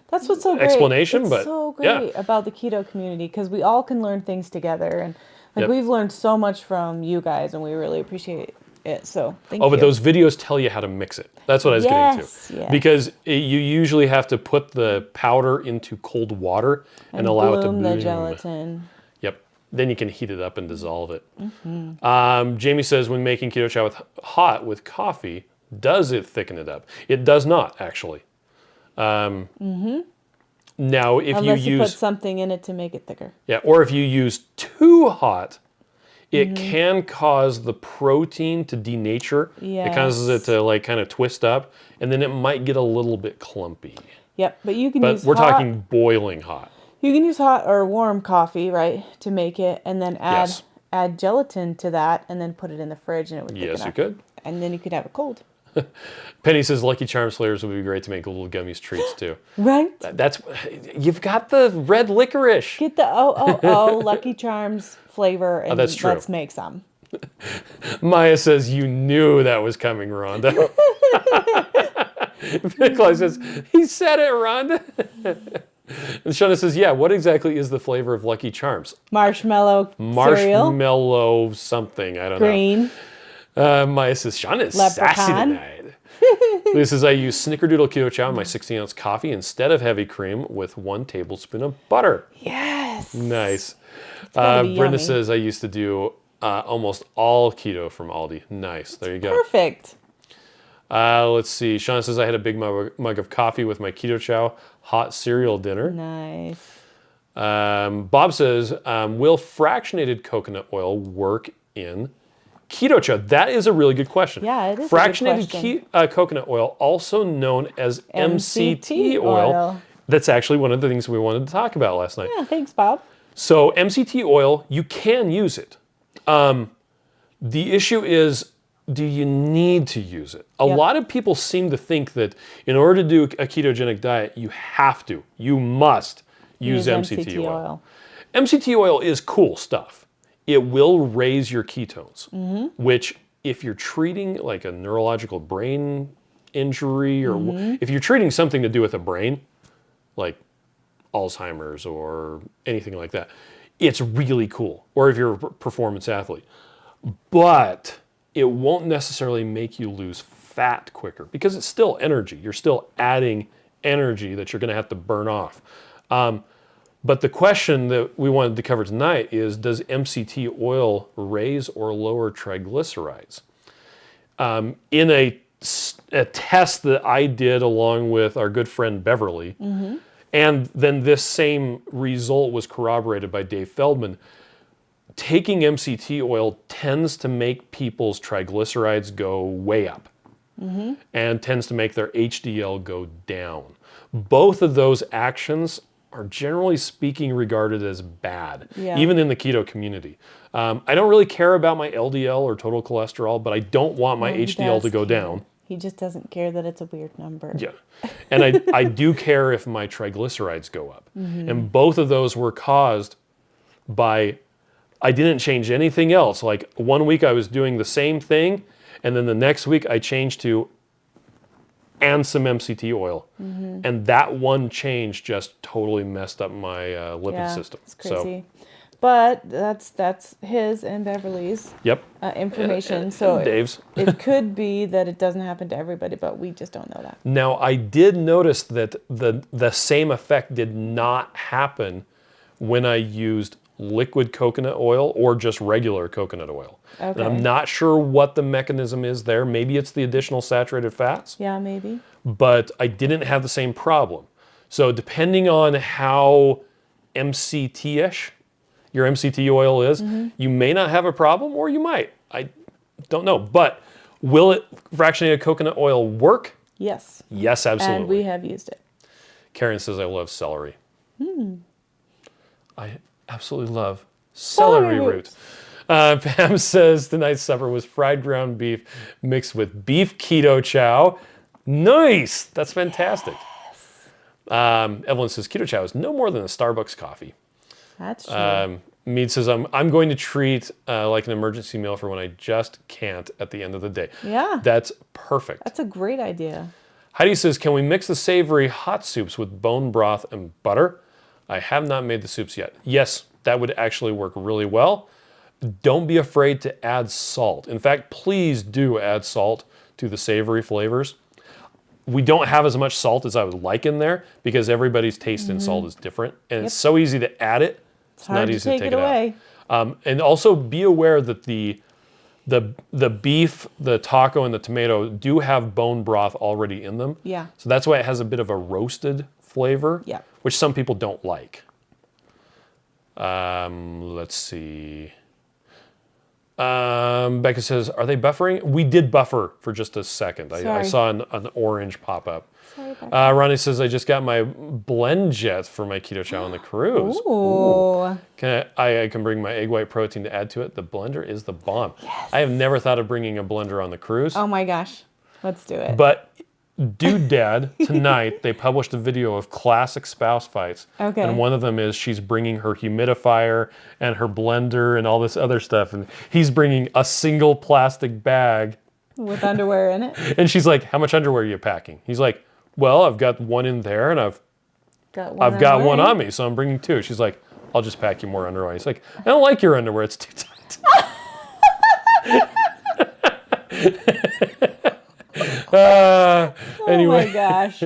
That's what's so great. explanation, but so great about the keto community because we all can learn things together, and like we've learned so much from you guys, and we really appreciate it. So thank you. But those videos tell you how to mix it. That's what I was getting to. Yes. Because you usually have to put the powder into cold water and allow it to bloom. The gelatin. Yep. Then you can heat it up and dissolve it. Jamie says, when making keto chow hot with coffee, does it thicken it up? It does not, actually. Now, if Unless you put something in it to make it thicker. Yeah, or if you use too hot, it can cause the protein to denature. It causes it to like kind of twist up, and then it might get a little bit clumpy. Yep, but you can use we're talking boiling hot. You can use hot or warm coffee, right, to make it, and then add gelatin to that, and then put it in the fridge, and it would thicken up. Yes, you could. And then you could have it cold. Penny says Lucky Charms flavors would be great to make little Gummies treats too. Right? You've got the red licorice. Get the Lucky Charms flavor, and that's true. Let's make some. Maya says you knew that was coming, Rhonda. Nikolai says he said it, Rhonda. And Shauna says, yeah, what exactly is the flavor of Lucky Charms? Marshmallow cereal? Something, I don't know. Green. Maya says, Shauna is sassy tonight. Lisa says, I use Snickerdoodle Keto Chow in my 16-ounce coffee instead of heavy cream with 1 tablespoon of butter. Yes. Nice. Brenda says, I used to do almost all keto from Aldi. Nice. There you go. Perfect. Let's see. Shauna says, I had a big mug of coffee with my Keto Chow hot cereal dinner. Nice. Bob says, will fractionated coconut oil work in Keto Chow? That is a really good question. Yeah, it is Fractionated coconut oil, also known as MCT oil. That's actually one of the things we wanted to talk about last night. Yeah, thanks, Bob. So MCT oil, you can use it. The issue is, do you need to use it? A lot of people seem to think that in order to do a ketogenic diet, you must use MCT oil. MCT oil is cool stuff. It will raise your ketones, which if you're treating like a neurological brain injury, or if you're treating something to do with a brain, like Alzheimer's or anything like that, it's really cool. Or if you're a performance athlete. But it won't necessarily make you lose fat quicker because it's still energy. You're still adding energy that you're going to have to burn off. But the question that we wanted to cover tonight is, does MCT oil raise or lower triglycerides? In a test that I did along with our good friend Beverly, and then this same result was corroborated by Dave Feldman, taking MCT oil tends to make people's triglycerides go way up and tends to make their HDL go down. Both of those actions are generally speaking regarded as bad, even in the keto community. I don't really care about my LDL or total cholesterol, but I don't want my HDL to go down. He just doesn't care that it's a weird number. Yeah. And I do care if my triglycerides go up. And both of those were caused by, I didn't change anything else. Like 1 week I was doing the same thing, and then the next week I changed to and some MCT oil. And that one change just totally messed up my lipid system. It's crazy. But that's his and Beverly's Yep. information. So Dave's. it could be that it doesn't happen to everybody, but we just don't know that. Now, I did notice that the same effect did not happen when I used liquid coconut oil or just regular coconut oil. Okay. And I'm not sure what the mechanism is there. Maybe it's the additional saturated fats. Yeah, maybe. But I didn't have the same problem. So depending on how MCT-ish your MCT oil is, you may not have a problem or you might. I don't know. But will fractionated coconut oil work? Yes. Yes, absolutely. And we have used it. Karen says, I love celery. I absolutely love celery root. Pam says, tonight's supper was fried ground beef mixed with beef keto chow. Nice. That's fantastic. Yes. Evelyn says, keto chow is no more than a Starbucks coffee. That's true. Mead says, I'm going to treat like an emergency meal for when I just can't at the end of the day. Yeah. That's perfect. That's a great idea. Heidi says, can we mix the savory hot soups with bone broth and butter? I have not made the soups yet. Yes, that would actually work really well. Don't be afraid to add salt. In fact, please do add salt to the savory flavors. We don't have as much salt as I would like in there because everybody's taste in salt is different. And it's so easy to add it. It's not easy to take it away. And also be aware that the beef, the taco, and the tomato do have bone broth already in them. Yeah. So that's why it has a bit of a roasted flavor, which some people don't like. Let's see. Becca says, are they buffering? We did buffer for just a second. I saw an orange pop up. Sorry, Ronnie says, I just got my blend jet for my keto chow on the cruise. Ooh. I can bring my egg white protein to add to it. The blender is the bomb. Yes. I have never thought of bringing a blender on the cruise. Oh my gosh. Let's do it. But Dude Dad, tonight, they published a video of classic spouse fights. Okay. And one of them is she's bringing her humidifier and her blender and all this other stuff. And he's bringing a single plastic bag. With underwear in it? And she's like, how much underwear are you packing? He's like, well, I've got one in there and I've got one on me, so I'm bringing two. She's like, I'll just pack you more underwear. He's like, I don't like your underwear. It's too tight. Anyway. Oh my gosh.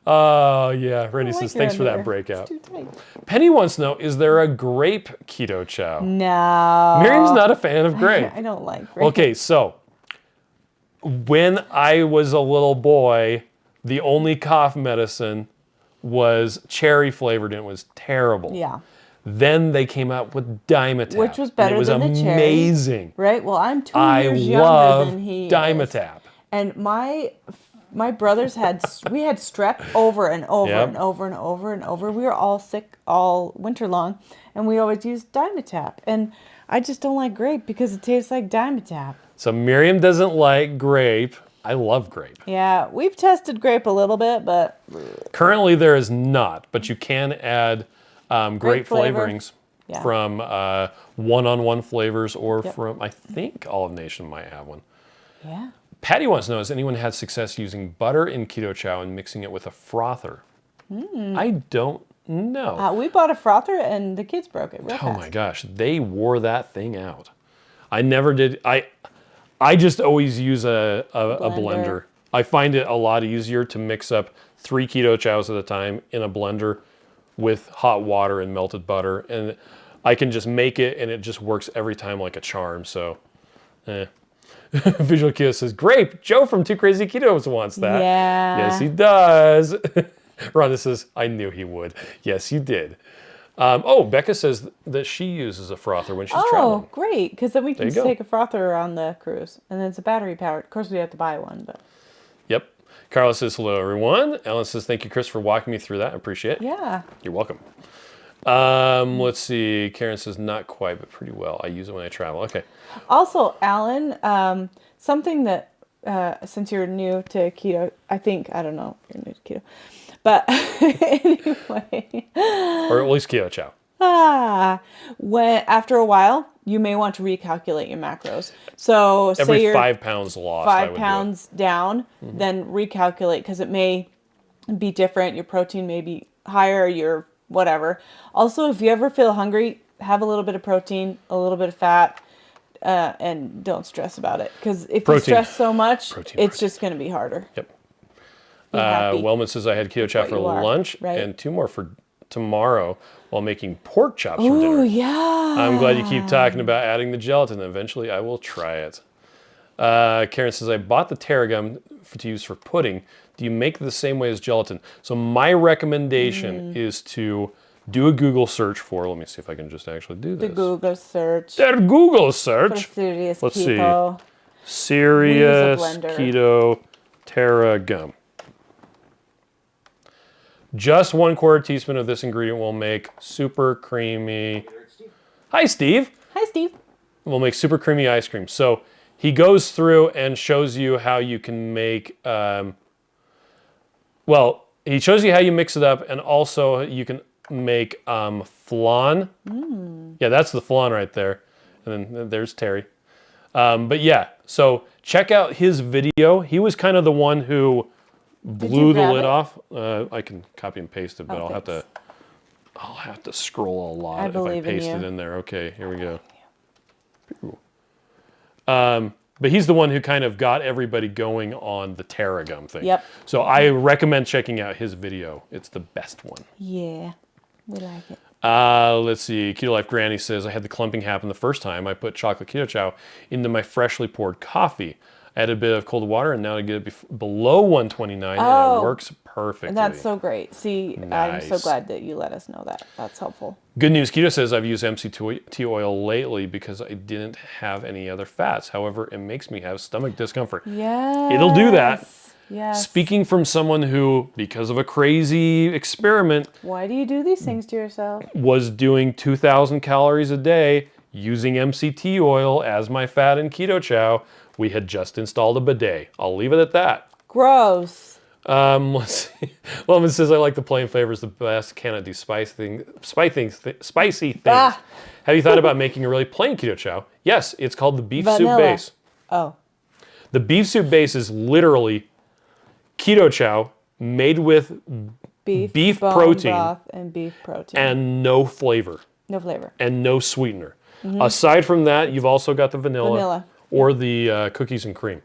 Oh, yeah. Randy says, thanks for that breakout. It's too tight. Penny wants to know, is there a grape keto chow? No. Miriam's not a fan of grape. I don't like grape. Okay, so when I was a little boy, the only cough medicine was cherry flavored and it was terrible. Yeah. Then they came out with Dimetapp. Which was better than the cherry. It was amazing. Right? Well, I'm 2 years younger than he is. Dimetapp. And my brothers we had strep over and over and over and over and over. We were all sick all winter long, and we always used Dimetapp. And I just don't like grape because it tastes like Dimetapp. So Miriam doesn't like grape. I love grape. Yeah, we've tested grape a little bit, but currently there is not, but you can add grape flavor. flavorings from one-on-one flavors or from, I think Olive Nation might have one. Yeah. Patty wants to know, has anyone had success using butter in keto chow and mixing it with a frother? I don't know. We bought a frother and the kids broke it real fast. Oh my gosh, they wore that thing out. I never did. I just always use a blender. I find it a lot easier to mix up 3 keto chows at a time in a blender with hot water and melted butter. And I can just make it and it just works every time like a charm. So, Visual Keto says, grape, Joe from Two Crazy Ketos wants that. Yeah. Yes, he does. Rhonda says, I knew he would. Yes, you did. Becca says that she uses a frother when she's traveling. Oh, great. Because then we can just take a frother on the cruise. And then it's a battery powered. Of course, we have to buy one. But Yep. Carla says, hello, everyone. Ellen says, thank you, Chris, for walking me through that. I appreciate it. Yeah. You're welcome. Let's see. Karen says, not quite, but pretty well. I use it when I travel. Okay. Also, Alan, something that since you're new to keto, I don't know if you're new to keto, but anyway, Or at least Keto Chow. when after a while, you may want to recalculate your macros. So Every say you're 5 pounds lost, I would 5 do pounds down, then recalculate because it may be different. Your protein may be higher, your whatever. Also, if you ever feel hungry, have a little bit of protein, a little bit of fat, and don't stress about it. Because if you stress so much, it's just going to be harder. Yep. Be happy Wellman says I had Keto Chow what for you are, lunch right? and 2 more for tomorrow while making pork chops for Oh, dinner. yeah. I'm glad you keep talking about adding the gelatin. Eventually, I will try it. Karen says, I bought the tarragon to use for pudding. Do you make it the same way as gelatin? So my recommendation is to do a Google search for, let me see if I can just actually do this. The Google search. The Google For search. serious Let's people. see. Serious blender. keto tarragon. Just 1/4 teaspoon of this ingredient will make super creamy. Hi, Steve. Hi, Steve. We'll make super creamy ice cream. So he goes through and shows you how you can make, he shows you how you mix it up, and also you can make flan. Yeah, that's the flan right there. And then there's Terry. But yeah, so check out his video. He was kind of the one who blew the lid off. I can copy and paste it, but I'll have to scroll a lot if I paste it in there. Okay, here we go. But he's the one who kind of got everybody going on the tarragon thing. Yep. So I recommend checking out his video. It's the best one. Yeah, we like it. Let's see. Keto Life Granny says, I had the clumping happen the first time I put chocolate Keto Chow into my freshly poured coffee. I added a bit of cold water, and now I get it below 129, and it works perfectly. That's so great. See, Nice. I'm so glad that you let us know that. That's helpful. Good News Keto says, I've used MCT oil lately because I didn't have any other fats. However, it makes me have stomach discomfort. Yes. It'll do that. Yes. Speaking from someone who, because of a crazy experiment, Why do you do these things to yourself? was doing 2,000 calories a day using MCT oil as my fat in Keto Chow, we had just installed a bidet. I'll leave it at that. Gross. Let's see. Wellman says, I like the plain flavors the best. Cannot do spicy things. Ah. Have you thought about making a really plain Keto Chow? Yes, it's called the beef Vanilla. soup base. Oh. The beef soup base is literally Keto Chow made with beef bone protein broth and beef protein. and no flavor No flavor. and no sweetener. Aside from that, you've also got the vanilla. Or the cookies and cream.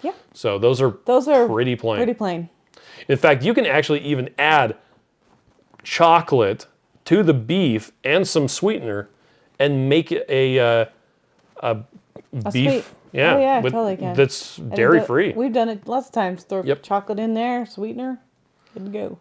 Yeah. So those are pretty plain. Pretty plain. In fact, you can actually even add chocolate to the beef and some sweetener and make it a beef. Sweet. Yeah, Oh, yeah, totally can. That's dairy free. We've done it lots of times. Throw chocolate in there, sweetener, good to go.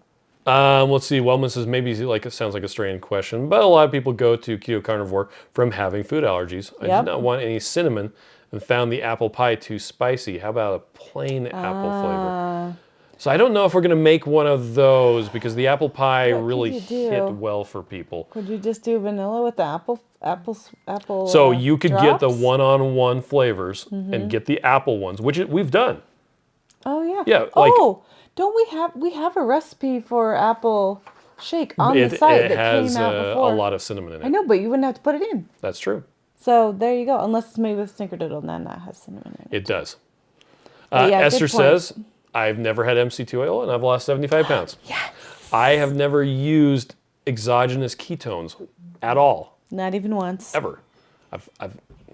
Let's see. Wellman says maybe it sounds like a strange question, but a lot of people go to keto carnivore from having food allergies. I did not want any cinnamon and found the apple pie too spicy. How about a plain apple flavor? So I don't know if we're going to make one of those because the apple pie really hit well for people. Could you just do vanilla with the apple? So you could get the drops? one-on-one flavors and get the apple ones, which we've done. Oh yeah. Yeah. Like, don't we have a recipe for apple shake on the site that came out before? A lot of cinnamon in it. I know, but you wouldn't have to put it in. That's true. So there you go. Unless it's made with snickerdoodle, then that has cinnamon in it. It does. Yeah, Esther says, I've never had MCT oil and I've lost 75 pounds. Yes. I have never used exogenous ketones at all. Not even once. Ever. I've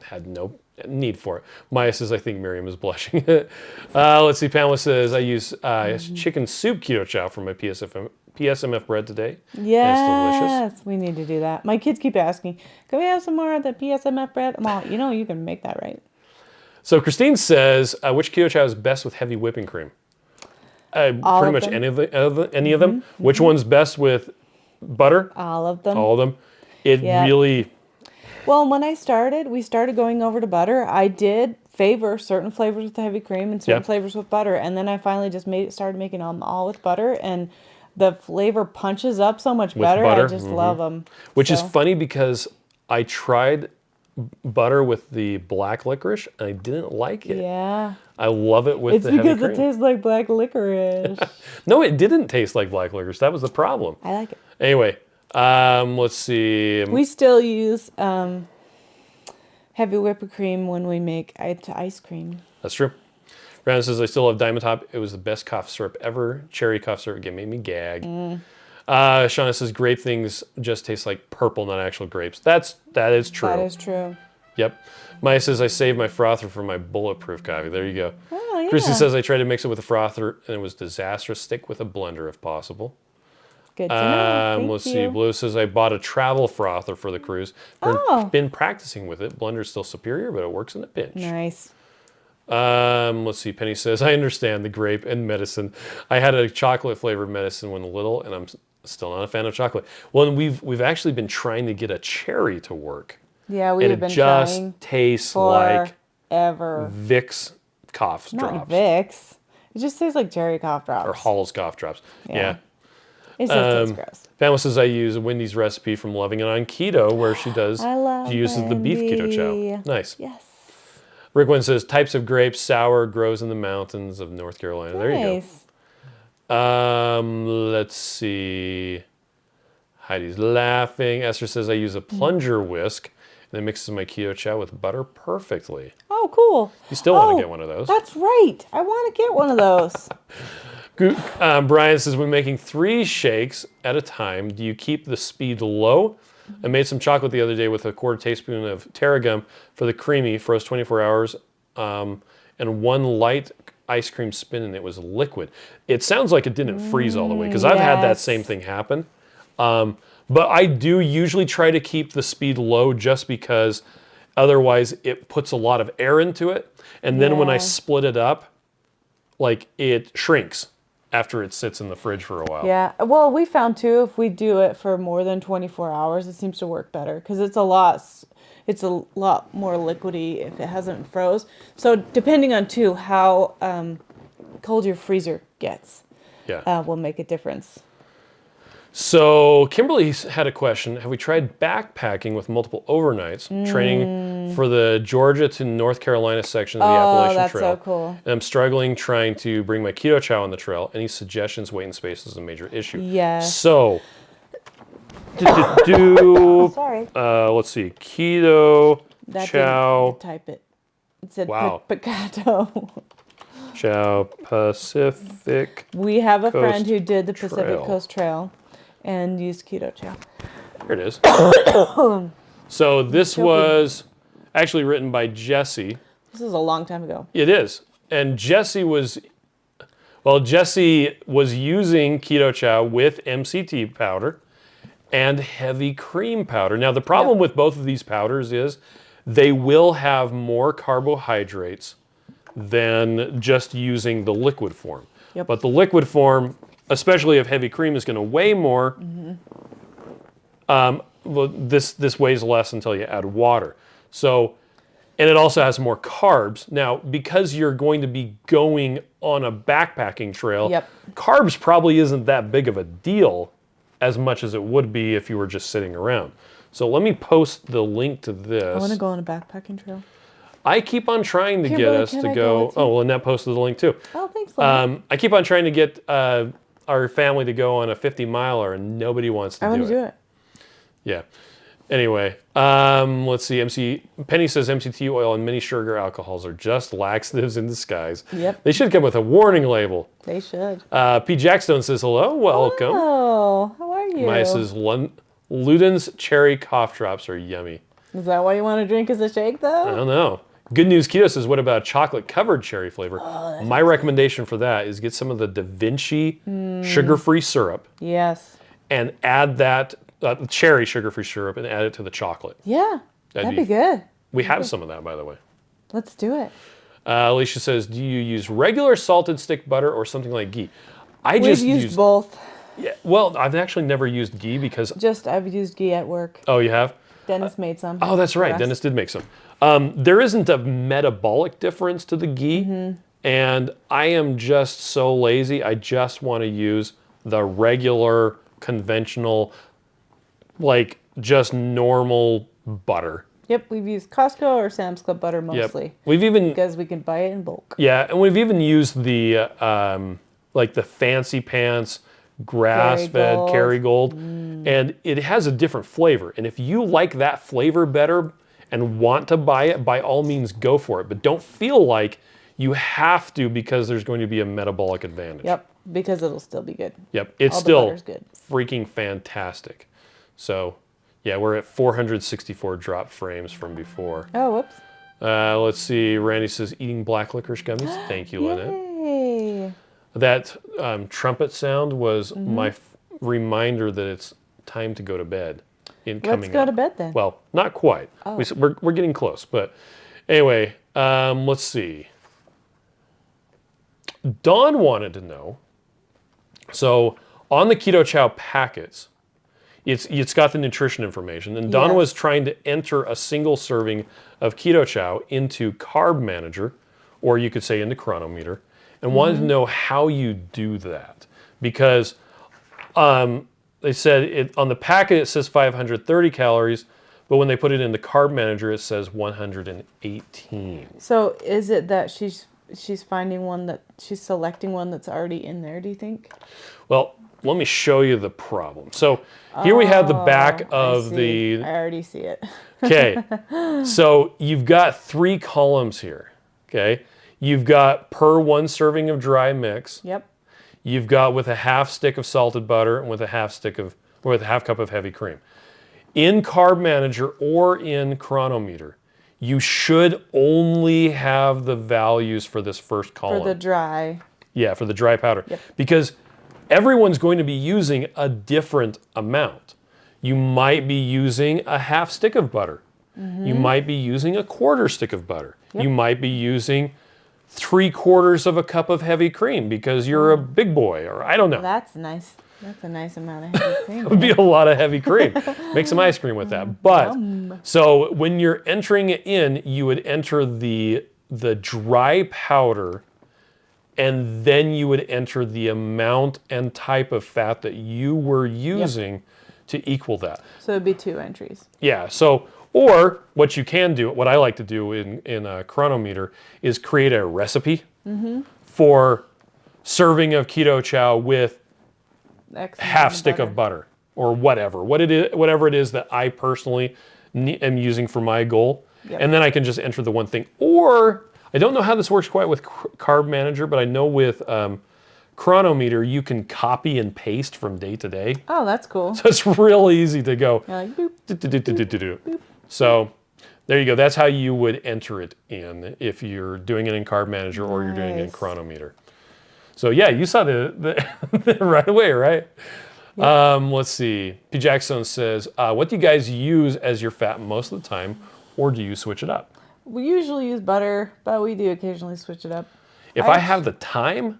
had no need for it. Maya says, I think Miriam is blushing. Let's see. Pamela says, I use chicken soup Keto Chow for my PSMF bread today. Yes, it's delicious. we need to do that. My kids keep asking, can we have some more of the PSMF bread? I'm all, you can make that right. So Christine says, which Keto Chow is best with heavy whipping cream? Pretty much any of them. Which one's best with butter? All of them. All of them. It really... Well, when we started going over to butter, I did favor certain flavors with the heavy cream and certain flavors with butter. And then I finally just started making them all with butter. And the flavor punches up so much better. I just love them. Which is funny because I tried butter with the black licorice, and I didn't like it. Yeah. I love it with It's the heavy because cream. it tastes like black licorice. No, it didn't taste like black licorice. That was the problem. I like it. Anyway, let's see. We still use heavy whipped cream when we make ice cream. That's true. Brandon says, I still love Diamond Top. It was the best cough syrup ever. Cherry cough syrup made me gag. Shauna says, grape things just taste like purple, not actual grapes. That is true. That is true. Yep. Maya says, I saved my frother for my bulletproof coffee. There you go. Oh, yeah. Christy says, I tried to mix it with a frother, and it was disastrous. Stick with a blender if possible. Good to know. Thank Let's you. see. Blue says, I bought a travel frother for the cruise. Been practicing with it. Blender's still superior, but it works in a pinch. Nice. Let's see. Penny says, I understand the grape and medicine. I had a chocolate flavored medicine when little, and I'm still not a fan of chocolate. Well, and we've actually been trying to get a cherry to work. Yeah, we've been And it just trying tastes like forever. Vicks cough drops. Not Vicks. It just tastes like cherry cough drops. Or Hall's cough drops. Yeah. It just tastes gross. Pamela says, I use Wendy's recipe from Loving It on Keto, where she uses the beef keto chow. Nice. Yes. Rick Wynn says, types of grapes, sour, grows in the mountains of North Carolina. There you go. Let's see. Heidi's laughing. Esther says, I use a plunger whisk, and it mixes my keto chow with butter perfectly. Oh, cool. You still want to get one of those. That's right. I want to get one of those. Brian says, when making 3 shakes at a time, do you keep the speed low? I made some chocolate the other day with a 1/4 teaspoon of tarragon for the creamy, froze 24 hours, and 1 light ice cream spin, and it was liquid. It sounds like it didn't freeze all the way, because I've had that same thing happen. But I do usually try to keep the speed low just because otherwise it puts a lot of air into it. And then when I split it up, like it shrinks after it sits in the fridge for a while. Yeah. Well, we found too, if we do it for more than 24 hours, it seems to work better because it's a lot more liquidy if it hasn't froze. So depending on too how cold your freezer gets, will make a difference. So Kimberly had a question. Have we tried backpacking with multiple overnights, training for the Georgia to North Carolina section of the Appalachian Trail? Oh, that's so cool. And I'm struggling trying to bring my keto chow on the trail. Any suggestions? Weight and space is a major issue. Yes. So, sorry. Let's see. Keto chow. Type it. It said Wow. Picato. Chow Pacific. We have a Coast friend who did the Pacific Trail. Coast Trail and used keto chow. Here it is. So this was actually written by Jesse. This is a long time ago. It is. And Jesse was using keto chow with MCT powder and heavy cream powder. Now the problem with both of these powders is they will have more carbohydrates than just using the liquid form. Yep. But the liquid form, especially if heavy cream, is going to weigh more. Well, this weighs less until you add water. So, and it also has more carbs. Now, because you're going to be going on a backpacking trail, carbs probably isn't that big of a deal as much as it would be if you were just sitting around. So let me post the link to this. I want to go on a backpacking trail. I keep on trying to get us to go. Oh, well, Annette posted the link too. Oh, thanks, Lynette. I keep on trying to get our family to go on a 50-miler, and nobody wants to do it. I want to do it. Yeah. Anyway, let's see. Penny says MCT oil and many sugar alcohols are just laxatives in disguise. Yep. They should come with a warning label. They should. P. Jackstone says hello. Welcome. Oh, how are you? Maya says Luden's cherry cough drops are yummy. Is that why you want to drink as a shake, though? I don't know. Good News Keto says, what about chocolate-covered cherry flavor? Oh, my recommendation for that is get some of the Da Vinci sugar-free syrup. Yes. And add that cherry sugar-free syrup and add it to the chocolate. Yeah, that'd be good. We have some of that, by the way. Let's do it. Alicia says, do you use regular salted stick butter or something like ghee? We've used both. Yeah, well, I've actually never used ghee because... I've used ghee at work. Oh, you have? Dennis made some. Oh, that's right. Dennis did make some. There isn't a metabolic difference to the ghee, and I am just so lazy. I just want to use the regular, conventional, like just normal butter. Yep, we've used Costco or Sam's Club butter mostly. Yep. We've even because we can buy it in bulk. Yeah, and we've even used the like the fancy pants grass-fed Kerrygold, and it has a different flavor. And if you like that flavor better and want to buy it, by all means go for it. But don't feel like you have to because there's going to be a metabolic advantage. Yep, because it'll still be good. Yep, it's All the still butter's good. freaking fantastic. So, yeah, we're at 464 drop frames from before. Oh, whoops. Let's see. Randy says, eating black licorice gummies. Thank you, Lynette. Yay. That trumpet sound was my reminder that it's time to go to bed. Let's go to bed then. Well, not quite. Oh. We're getting close. But anyway, let's see. Dawn wanted to know. So on the Keto Chow packets, it's got the nutrition information. And Dawn was trying to enter a single serving of Keto Chow into Carb Manager, or you could say into Chronometer, and wanted to know how you do that. Because they said on the packet it says 530 calories, but when they put it in the Carb Manager it says 118. So is it that she's finding one that she's selecting one that's already in there, do you think? Well, let me show you the problem. So here we have the back of I already see it. Okay, so you've got 3 columns here, okay? You've got per 1 serving of dry mix. Yep. You've got with a half stick of salted butter and with a half cup of heavy cream. In Carb Manager or in Chronometer, you should only have the values for this first column. For the dry. Yeah, for the dry powder. Yep. Because everyone's going to be using a different amount. You might be using a half stick of butter. You might be using a quarter stick of butter. Yep. You might be using 3/4 of a cup of heavy cream because you're a big boy, or I don't know. That's nice. That's a nice amount of heavy cream. It would be a lot of heavy cream. Make some ice cream with that. But so when you're entering it in, you would enter the dry powder, and then you would enter the amount and type of fat that you were using to equal that. So it'd be 2 entries. Yeah. So, or what you can do, what I like to do in a Chronometer is create a recipe for serving of Keto Chow with half stick of butter or whatever it is that I personally am using for my goal. Yep. And then I can just enter the one thing. Or I don't know how this works quite with Carb Manager, but I know with Chronometer you can copy and paste from day to day. Oh, that's cool. So it's real easy to go. You're like, boop, boop. So there you go. That's how you would enter it in if you're doing it in Carb Manager or you're doing it in Chronometer. So yeah, you saw the right away, right? Yep. Let's see. P. Jackson says, what do you guys use as your fat most of the time, or do you switch it up? We usually use butter, but we do occasionally switch it up. If I have the time,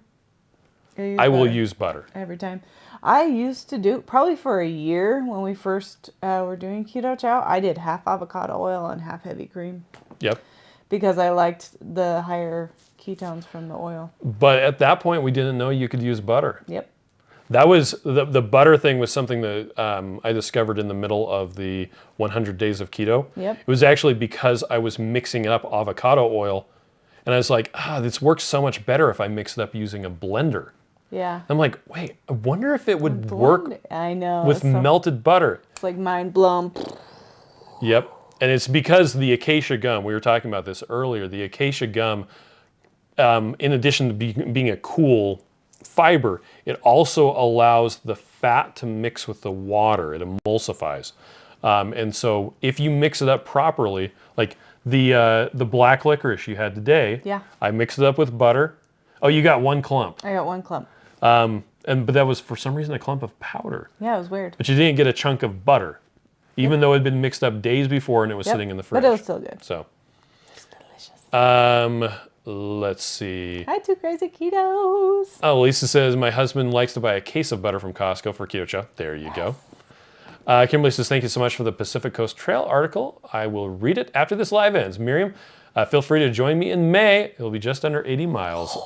I will use butter. Every time. I used to do, probably for a year when we first were doing Keto Chow, I did half avocado oil and half heavy cream. Yep. Because I liked the higher ketones from the oil. But at that point, we didn't know you could use butter. Yep. That was, the butter thing was something that I discovered in the middle of the 100 days of keto. Yep. It was actually because I was mixing up avocado oil, and I was like, this works so much better if I mix it up using a blender. Yeah. I'm like, wait, I wonder if it would work I know. with melted butter. It's like mind blown. Yep. And it's because the acacia gum, we were talking about this earlier, the acacia gum, in addition to being a cool fiber, it also allows the fat to mix with the water. It emulsifies. And so if you mix it up properly, like the black licorice you had today, I mixed it up with butter. Oh, you got 1 clump. I got 1 clump. But that was, for some reason, a clump of powder. Yeah, it was weird. But you didn't get a chunk of butter, even though it had been mixed up days before and it was sitting in the fridge. But it was still good. So. It's delicious. Let's see. Hi, Two Crazy Ketos. Oh, Lisa says, my husband likes to buy a case of butter from Costco for Keto Chow. There you go. Kimberly says, thank you so much for the Pacific Coast Trail article. I will read it after this live ends. Miriam, feel free to join me in May. It'll be just under 80 miles.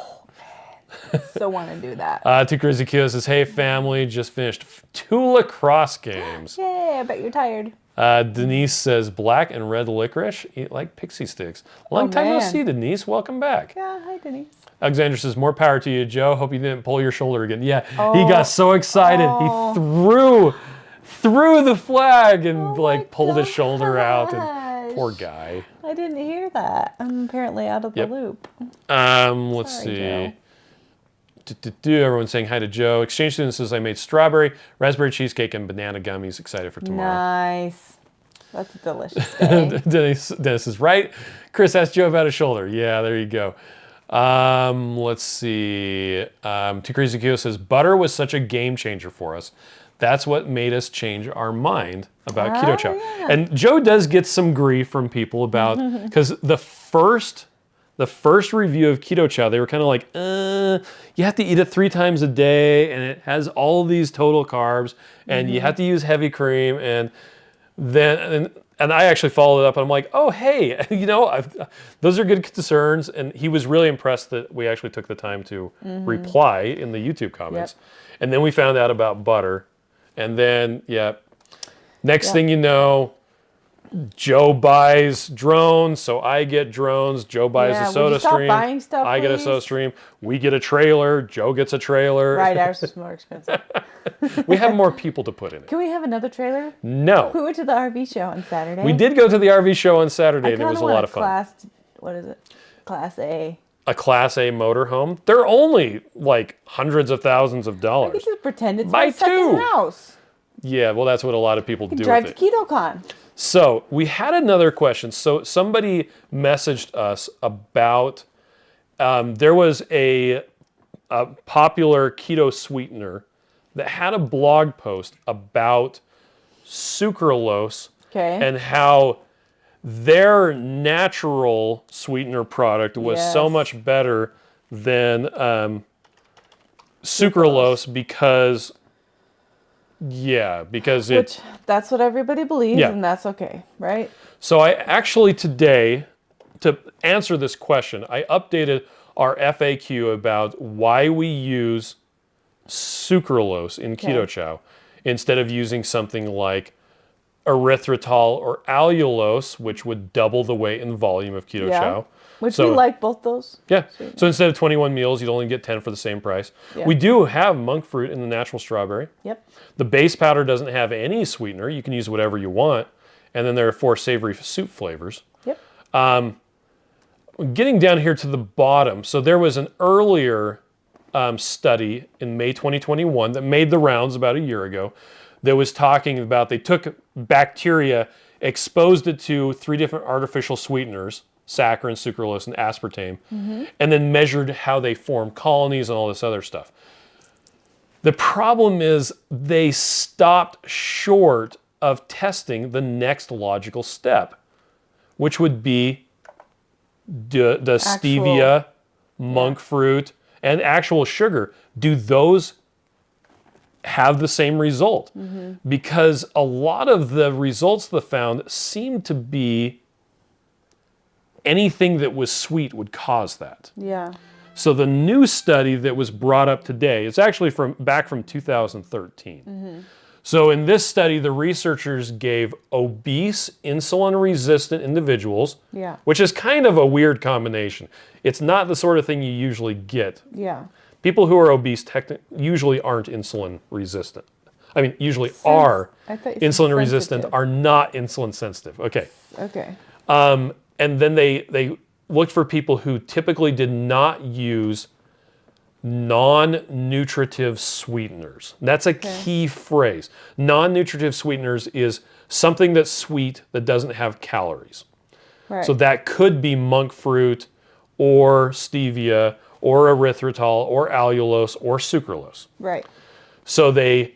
So want to do that. To Chris and Miriam says, hey family, just finished 2 lacrosse games. Yay, I bet you're tired. Denise says, black and red licorice, eat like pixie sticks. Long time no man. see, Denise. Welcome back. Yeah, hi Denise. Alexander says, more power to you, Joe. Hope you didn't pull your shoulder again. Yeah, he got so excited. He threw the flag and pulled his shoulder out. And poor guy. I didn't hear that. I'm apparently out of the loop. Let's see. Everyone's saying hi to Joe. Exchange student says, I made strawberry, raspberry cheesecake, and banana gummies. Excited for tomorrow. Nice. That's a delicious day. Dennis is right. Chris asked Joe about his shoulder. Yeah, there you go. Let's see. Too Crazy Kyo says, butter was such a game changer for us. That's what made us change our mind about Keto Chow. Yeah. And Joe does get some grief from people about, because the first review of Keto Chow, they were kind of like, you have to eat it 3 times a day, and it has all of these total carbs, and you have to use heavy cream, and I actually followed it up, and I'm like, oh, hey, those are good concerns, and he was really impressed that we actually took the time to reply in the YouTube comments. And then we found out about butter, and then, next thing you know, Joe buys drones, so I get drones. Joe buys a soda stream. Buying stuff, I get a soda stream. We get a trailer. Joe gets a trailer. Right, ours is more expensive. We have more people to put in it. Can we have another trailer? No. We went to the RV show on Saturday. We did go to the RV show on Saturday, and it was a lot of fun. What is it? Class A. A Class A motorhome. They're only like hundreds of thousands of dollars. I could just pretend it's my second house. Yeah, well, that's what a lot of people do drive with it. to KetoCon. So we had another question. So somebody messaged us about, there was a popular keto sweetener that had a blog post about sucralose and how their natural sweetener product was so much better than sucralose because Which that's what everybody believes, and that's okay, right? So I actually today, to answer this question, I updated our FAQ about why we use sucralose in Keto Chow instead of using something like erythritol or allulose, which would double the weight and volume of Keto Chow. Which we like both those. Yeah. So instead of 21 meals, you'd only get 10 for the same price. We do have monk fruit in the natural strawberry. The base powder doesn't have any sweetener. You can use whatever you want. And then there are 4 savory soup flavors. Getting down here to the bottom, so there was an earlier study in May 2021 that made the rounds about a year ago that was talking about they took bacteria, exposed it to 3 different artificial sweeteners, saccharin, sucralose, and aspartame, and then measured how they form colonies and all this other stuff. The problem is they stopped short of testing the next logical step, which would be the stevia, monk fruit, and actual sugar. Do those have the same result? Because a lot of the results they found seemed to be anything that was sweet would cause that. So the new study that was brought up today, it's actually back from 2013. So in this study, the researchers gave obese, insulin-resistant individuals, which is kind of a weird combination. It's not the sort of thing you usually get. People who are obese usually aren't insulin resistant. I mean, usually are insulin resistant, are not insulin sensitive. Okay. And then they looked for people who typically did not use non-nutritive sweeteners. That's a key phrase. Non-nutritive sweeteners is something that's sweet that doesn't have calories. So that could be monk fruit or stevia or erythritol or allulose or sucralose. So they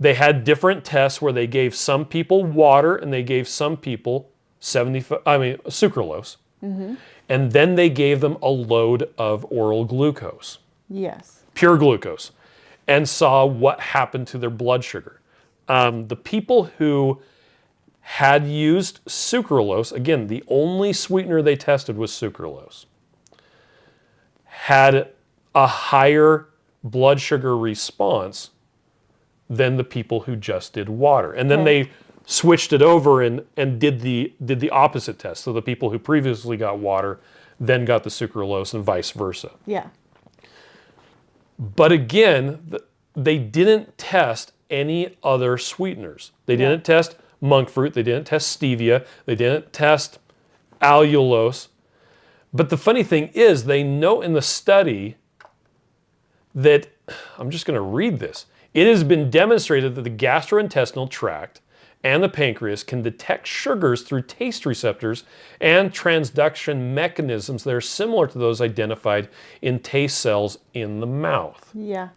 had different tests where they gave some people water and they gave some people sucralose. And then they gave them a load of oral glucose. Pure glucose. And saw what happened to their blood sugar. The people who had used sucralose, again, the only sweetener they tested was sucralose, had a higher blood sugar response than the people who just did water. And then they switched it over and did the opposite test. So the people who previously got water then got the sucralose and vice versa. Yeah. But again, they didn't test any other sweeteners. They didn't test monk fruit. They didn't test stevia. They didn't test allulose. But the funny thing is, they note in the study that, I'm just going to read this, it has been demonstrated that the gastrointestinal tract and the pancreas can detect sugars through taste receptors and transduction mechanisms that are similar to those identified in taste cells in the mouth. Yeah.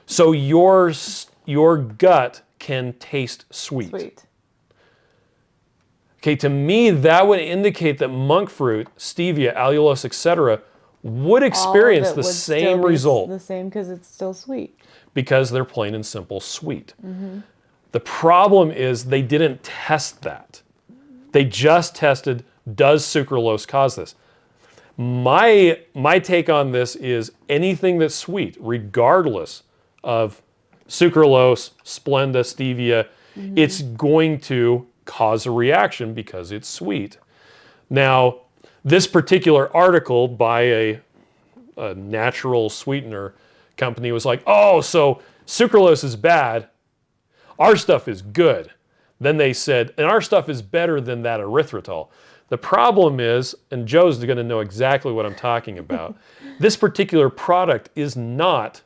So your gut can taste sweet. Sweet. Okay, to me, that would indicate that monk fruit, stevia, allulose, etc., would experience the same result. The same because it's still sweet. Because they're plain and simple sweet. The problem is they didn't test that. They just tested, does sucralose cause this? My take on this is anything that's sweet, regardless of sucralose, Splenda, stevia, it's going to cause a reaction because it's sweet. Now, this particular article by a natural sweetener company was like, oh, so sucralose is bad, our stuff is good. Then they said, and our stuff is better than that erythritol. The problem is, and Joe's going to know exactly what I'm talking about, this particular product is not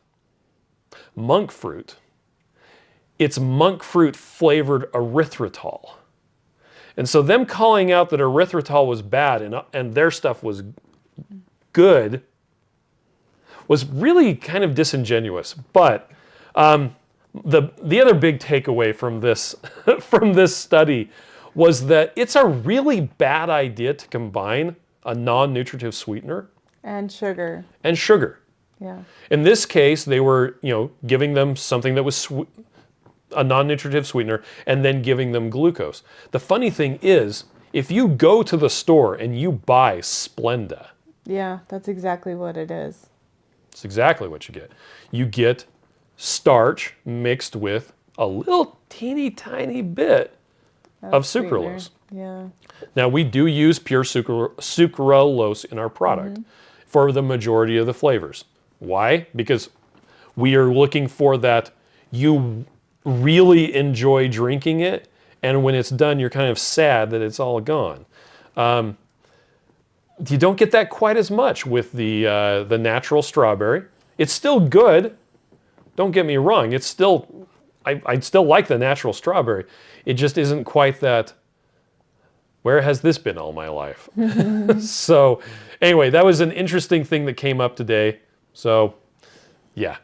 monk fruit. It's monk fruit flavored erythritol. And so them calling out that erythritol was bad and their stuff was good was really kind of disingenuous. But the other big takeaway from this from this study was that it's a really bad idea to combine a non-nutritive sweetener and sugar. Yeah. In this case, they were, giving them something that was a non-nutritive sweetener and then giving them glucose. The funny thing is, if you go to the store and you buy Splenda, yeah, that's exactly what it is. It's exactly what you get. You get starch mixed with a little teeny tiny bit of sucralose. Yeah. Now, we do use pure sucralose in our product for the majority of the flavors. Why? Because we are looking for that you really enjoy drinking it, and when it's done, you're kind of sad that it's all gone. You don't get that quite as much with the natural strawberry. It's still good. Don't get me wrong. It's still, I still like the natural strawberry. It just isn't quite that, where has this been all my life? So anyway, that was an interesting thing that came up today. So yeah.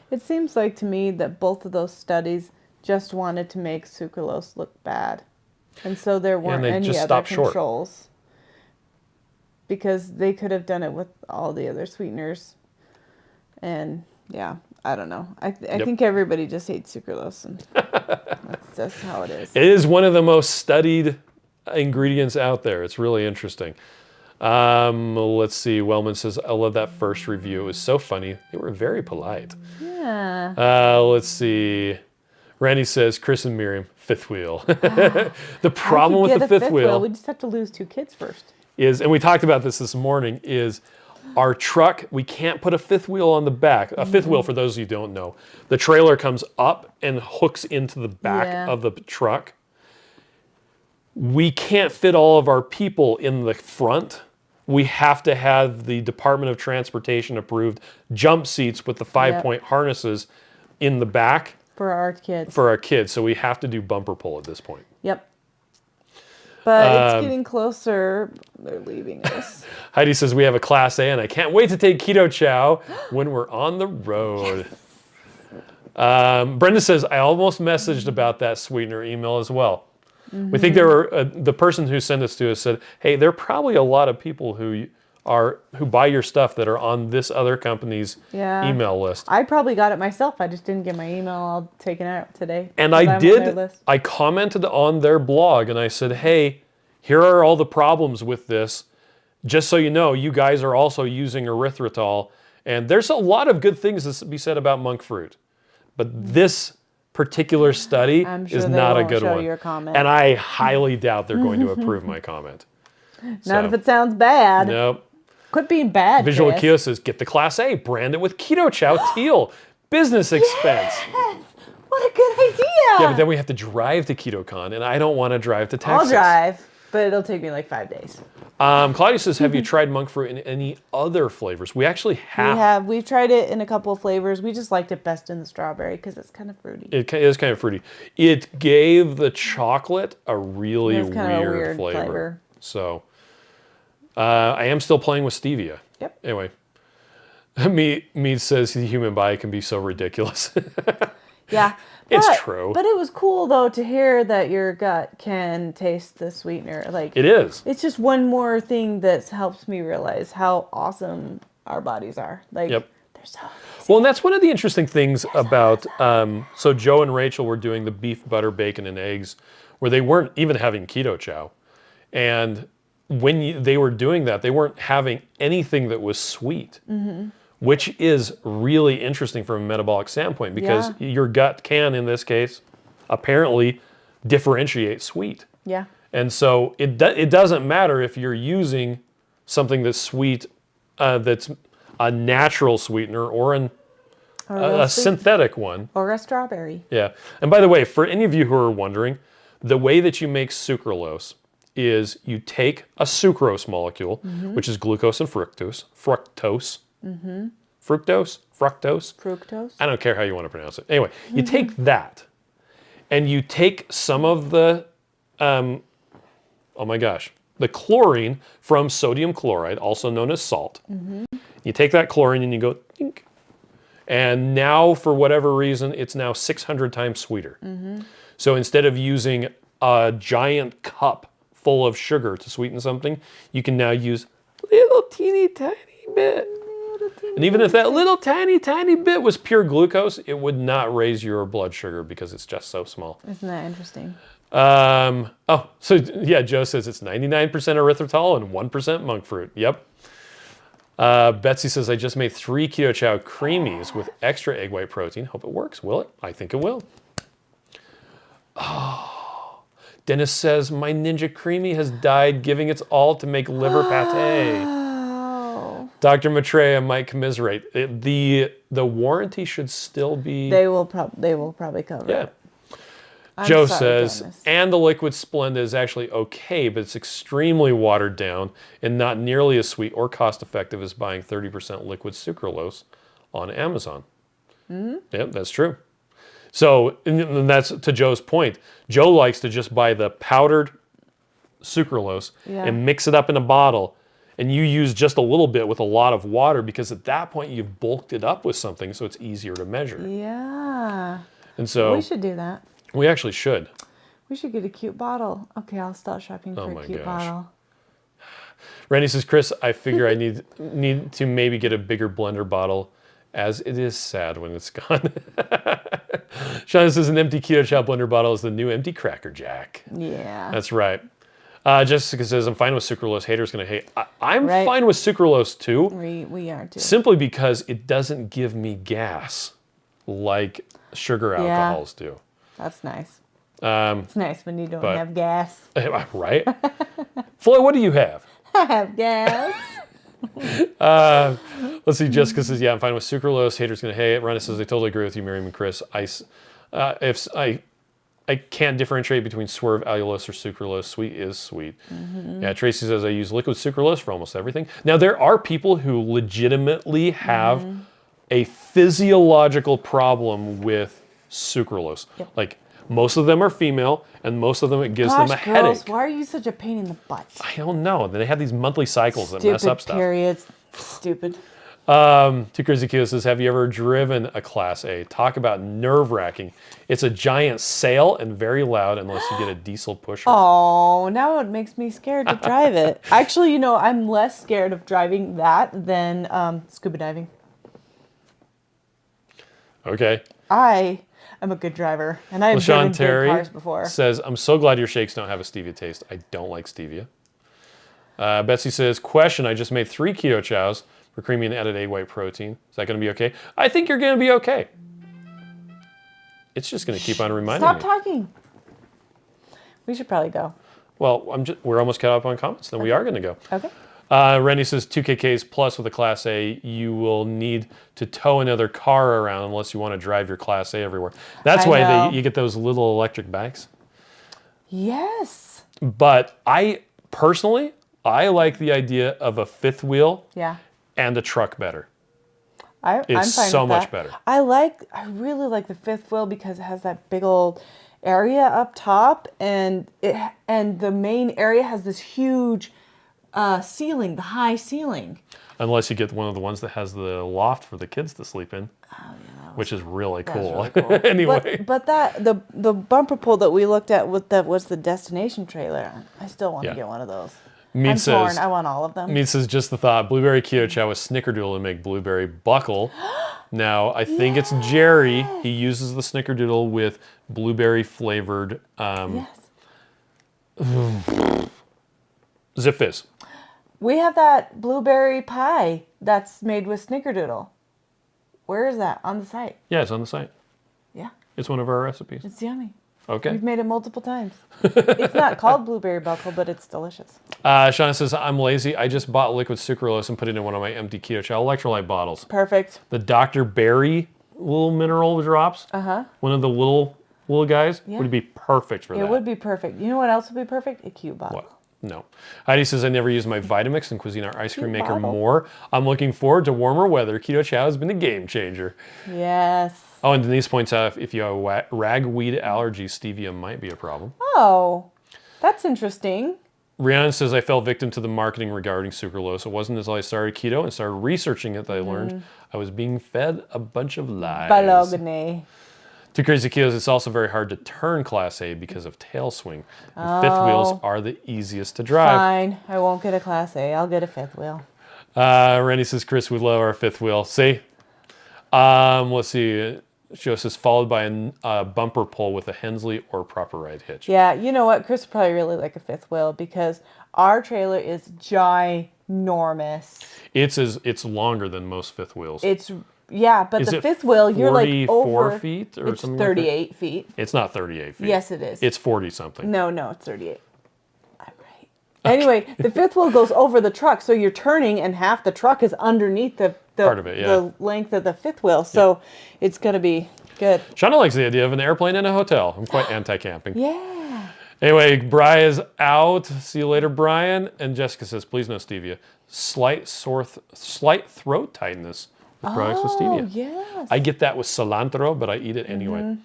It seems like to me that both of those studies just wanted to make sucralose look bad. And so there weren't any other controls. Because they could have done it with all the other sweeteners. And yeah, I don't know. I think everybody just hates sucralose. And that's just how it is. It is one of the most studied ingredients out there. It's really interesting. Let's see. Wellman says, I love that first review. It was so funny. They were very polite. Yeah. Let's see. Randy says, Chris and Miriam, fifth wheel. The problem with the fifth wheel, we just have to lose 2 kids first. Is, and we talked about this morning, is our truck, we can't put a fifth wheel on the back. A fifth wheel, for those of you who don't know, the trailer comes up and hooks into the back of the truck. We can't fit all of our people in the front. We have to have the Department of Transportation approved jump seats with the 5-point harnesses in the back. For our kids. For our kids. So we have to do bumper pull at this point. Yep. But it's getting closer. They're leaving us. Heidi says, we have a Class A, and I can't wait to take Keto Chow when we're on the road. Yes. Brenda says, I almost messaged about that sweetener email as well. We think there were, the person who sent this to us said, hey, there are probably a lot of people who buy your stuff that are on this other company's email list. I probably got it myself. I just didn't get my email all taken out today. And I commented on their blog and I said, hey, here are all the problems with this. just so you know, you guys are also using erythritol. And there's a lot of good things to be said about monk fruit. But this particular study is not a good one. Your comment. And I highly doubt they're going to approve my comment. Not if it sounds bad. Nope. Quit being bad, Visual Chris. Keto says, get the Class A, brand it with Keto Chow Teal. Business expense. Yes! What a good idea! Yeah, but then we have to drive to KetoCon, and I don't want to drive to Texas. I'll drive, but it'll take me like 5 days. Claudia says, have you tried monk fruit in any other flavors? We actually have. We've tried it in a couple of flavors. We just liked it best in the strawberry because it's kind of fruity. It is kind of fruity. It gave the chocolate a really weird flavor. So, I am still playing with stevia. Yep. Anyway, Mead says the human body can be so ridiculous. Yeah. It's true. But it was cool, though, to hear that your gut can taste the sweetener. Like it is. It's just one more thing that helps me realize how awesome our bodies are. Like, yep. they're so amazing. Well, and that's one of the interesting things about, so Joe and Rachel were doing the beef, butter, bacon, and eggs, where they weren't even having keto chow. And when they were doing that, they weren't having anything that was sweet. Mm-hmm. Which is really interesting from a metabolic standpoint because your gut can, in this case, apparently differentiate sweet. Yeah. And so it doesn't matter if you're using something that's sweet, that's a natural sweetener or a synthetic one. Or a strawberry. Yeah. And by the way, for any of you who are wondering, the way that you make sucralose is you take a sucrose molecule, which is glucose and fructose. Mm-hmm. Fructose? I don't care how you want to pronounce it. Anyway, you take that and you take some of the, the chlorine from sodium chloride, also known as salt. Mm-hmm. You take that chlorine and you go, dink, and now for whatever reason, it's now 600 times sweeter. Mm-hmm. So instead of using a giant cup full of sugar to sweeten something, you can now use a little teeny tiny bit. And even if that little tiny bit was pure glucose, it would not raise your blood sugar because it's just so small. Isn't that interesting? Joe says it's 99% erythritol and 1% monk fruit. Yep. Betsy says, I just made 3 Keto Chow creamies with extra egg white protein. Hope it works. Will it? I think it will. Oh. Dennis says, my Ninja Creamy has died giving its all to make liver pate. Dr. Maitreya might commiserate. The warranty should still be... They will probably cover it. Joe says, and the liquid Splenda is actually okay, but it's extremely watered down and not nearly as sweet or cost effective as buying 30% liquid sucralose on Amazon. Mm-hmm. Yep, that's true. So, and that's to Joe's point. Joe likes to just buy the powdered sucralose and mix it up in a bottle. And you use just a little bit with a lot of water because at that point you've bulked it up with something so it's easier to measure. Yeah. And so we should do that. We actually should. We should get a cute bottle. Okay, I'll start shopping for a cute bottle. Randy says, Chris, I figure I need to maybe get a bigger blender bottle as it is sad when it's gone. Shauna says an empty Keto Chow blender bottle is the new empty Cracker Jack. Yeah. That's right. Jessica says, I'm fine with sucralose. Haters going to hate. I'm fine with sucralose too. We are too. Simply because it doesn't give me gas like sugar alcohols do. That's nice. It's nice when you don't have gas. Right? Floyd, what do you have? I have gas. Let's see. Jessica says, yeah, I'm fine with sucralose. Haters going to hate. Rhonda says, I totally agree with you, Miriam and Chris. I can't differentiate between swerve, allulose, or sucralose. Sweet is sweet. Mm-hmm. Yeah, Tracy says I use liquid sucralose for almost everything. Now, there are people who legitimately have a physiological problem with sucralose. Yep. Like, most of them are female, and most of them, it gives them a headache. Why are you such a pain in the butt? I don't know. They have these monthly cycles that mess up stuff. Periods. Stupid. Too Crazy Keo says, have you ever driven a Class A? Talk about nerve-wracking. It's a giant sail and very loud unless you get a diesel pusher. Oh, now it makes me scared to drive it. Actually, I'm less scared of driving that than scuba diving. Okay. I am a good driver, and I've driven big cars before. Says, I'm so glad your shakes don't have a stevia taste. I don't like stevia. Betsy says, question, I just made 3 keto chows for creamy and added egg white protein. Is that going to be okay? I think you're going to be okay. It's just going to keep on reminding me. Stop talking. We should probably go. Well, we're almost caught up on comments. Then we are going to go. Okay. Randy says 2 KKs plus with a Class A, you will need to tow another car around unless you want to drive your Class A everywhere. That's why you get those little electric bikes. Yes. But personally, I like the idea of a 5th wheel and a truck better. I'm fine It's so much better. I really like the 5th wheel because it has that big old area up top, and the main area has this huge ceiling, the high ceiling. Unless you get one of the ones that has the loft for the kids to sleep in. Oh, yeah, which is really cool. Anyway. But the bumper pull that we looked at that was the destination trailer. I still want to get one of those. I'm torn. I want all of them. Meat says, just the thought, blueberry keto chow with snickerdoodle to make blueberry buckle. Now, I think it's Jerry. He uses the snickerdoodle with blueberry flavored Zip Fizz. We have that blueberry pie that's made with snickerdoodle. Where is that? On the site? Yeah, it's on the site. Yeah. It's one of our recipes. It's yummy. Okay. We've made it multiple times. It's not called blueberry buckle, but it's delicious. Shauna says, I'm lazy. I just bought liquid sucralose and put it in one of my empty keto chow electrolyte bottles. Perfect. The Dr. Berry little mineral drops, one of the little guys, would be perfect for that. It would be perfect. You know what else would be perfect? A cute bottle. What? No. Heidi says, I never use my Vitamix and Cuisinart ice cream maker more. I'm looking forward to warmer weather. Keto chow has been a game changer. Yes. Oh, and Denise points out if you have ragweed allergy, stevia might be a problem. Oh, that's interesting. Rihanna says, I fell victim to the marketing regarding sucralose. It wasn't until I started keto and started researching it that I learned I was being fed a bunch of lies. Bologna. Two Crazy Ketos, it's also very hard to turn Class A because of tail swing. And 5th wheels are the easiest to drive. Fine. I won't get a Class A. I'll get a 5th wheel. Randy says, Chris, we love our 5th wheel. See? Let's see. Joe says, followed by a bumper pull with a Hensley or proper ride hitch. Yeah, you know what? Chris would probably really like a 5th wheel because our trailer is ginormous. It's longer than most 5th wheels. But the 5th wheel, you're like over 44 feet or it's something 38 like feet. It's not 38 feet. Yes, it is. It's 40 something. No, it's 38. I'm right. Anyway, the 5th wheel goes over the truck, so you're turning, and half the truck is underneath the part of it, the length of the 5th wheel. So it's gonna be good. Shauna likes the idea of an airplane in a hotel. I'm quite anti-camping. Yeah. Anyway, Bri is out. See you later, Brian. And Jessica says, please no stevia. Slight throat tightness with products with stevia. Yes. I get that with cilantro, but I eat it anyway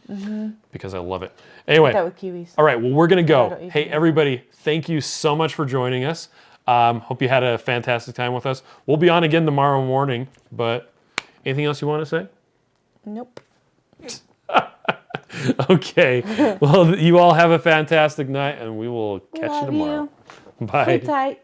because I love it. Anyway. That with kiwis. All right, well, we're going to go. Hey, everybody, thank you so much for joining us. Hope you had a fantastic time with us. We'll be on again tomorrow morning, but anything else you want to say? Nope. Okay. Well, you all have a fantastic night, and we will catch you tomorrow. Bye. Sleep tight.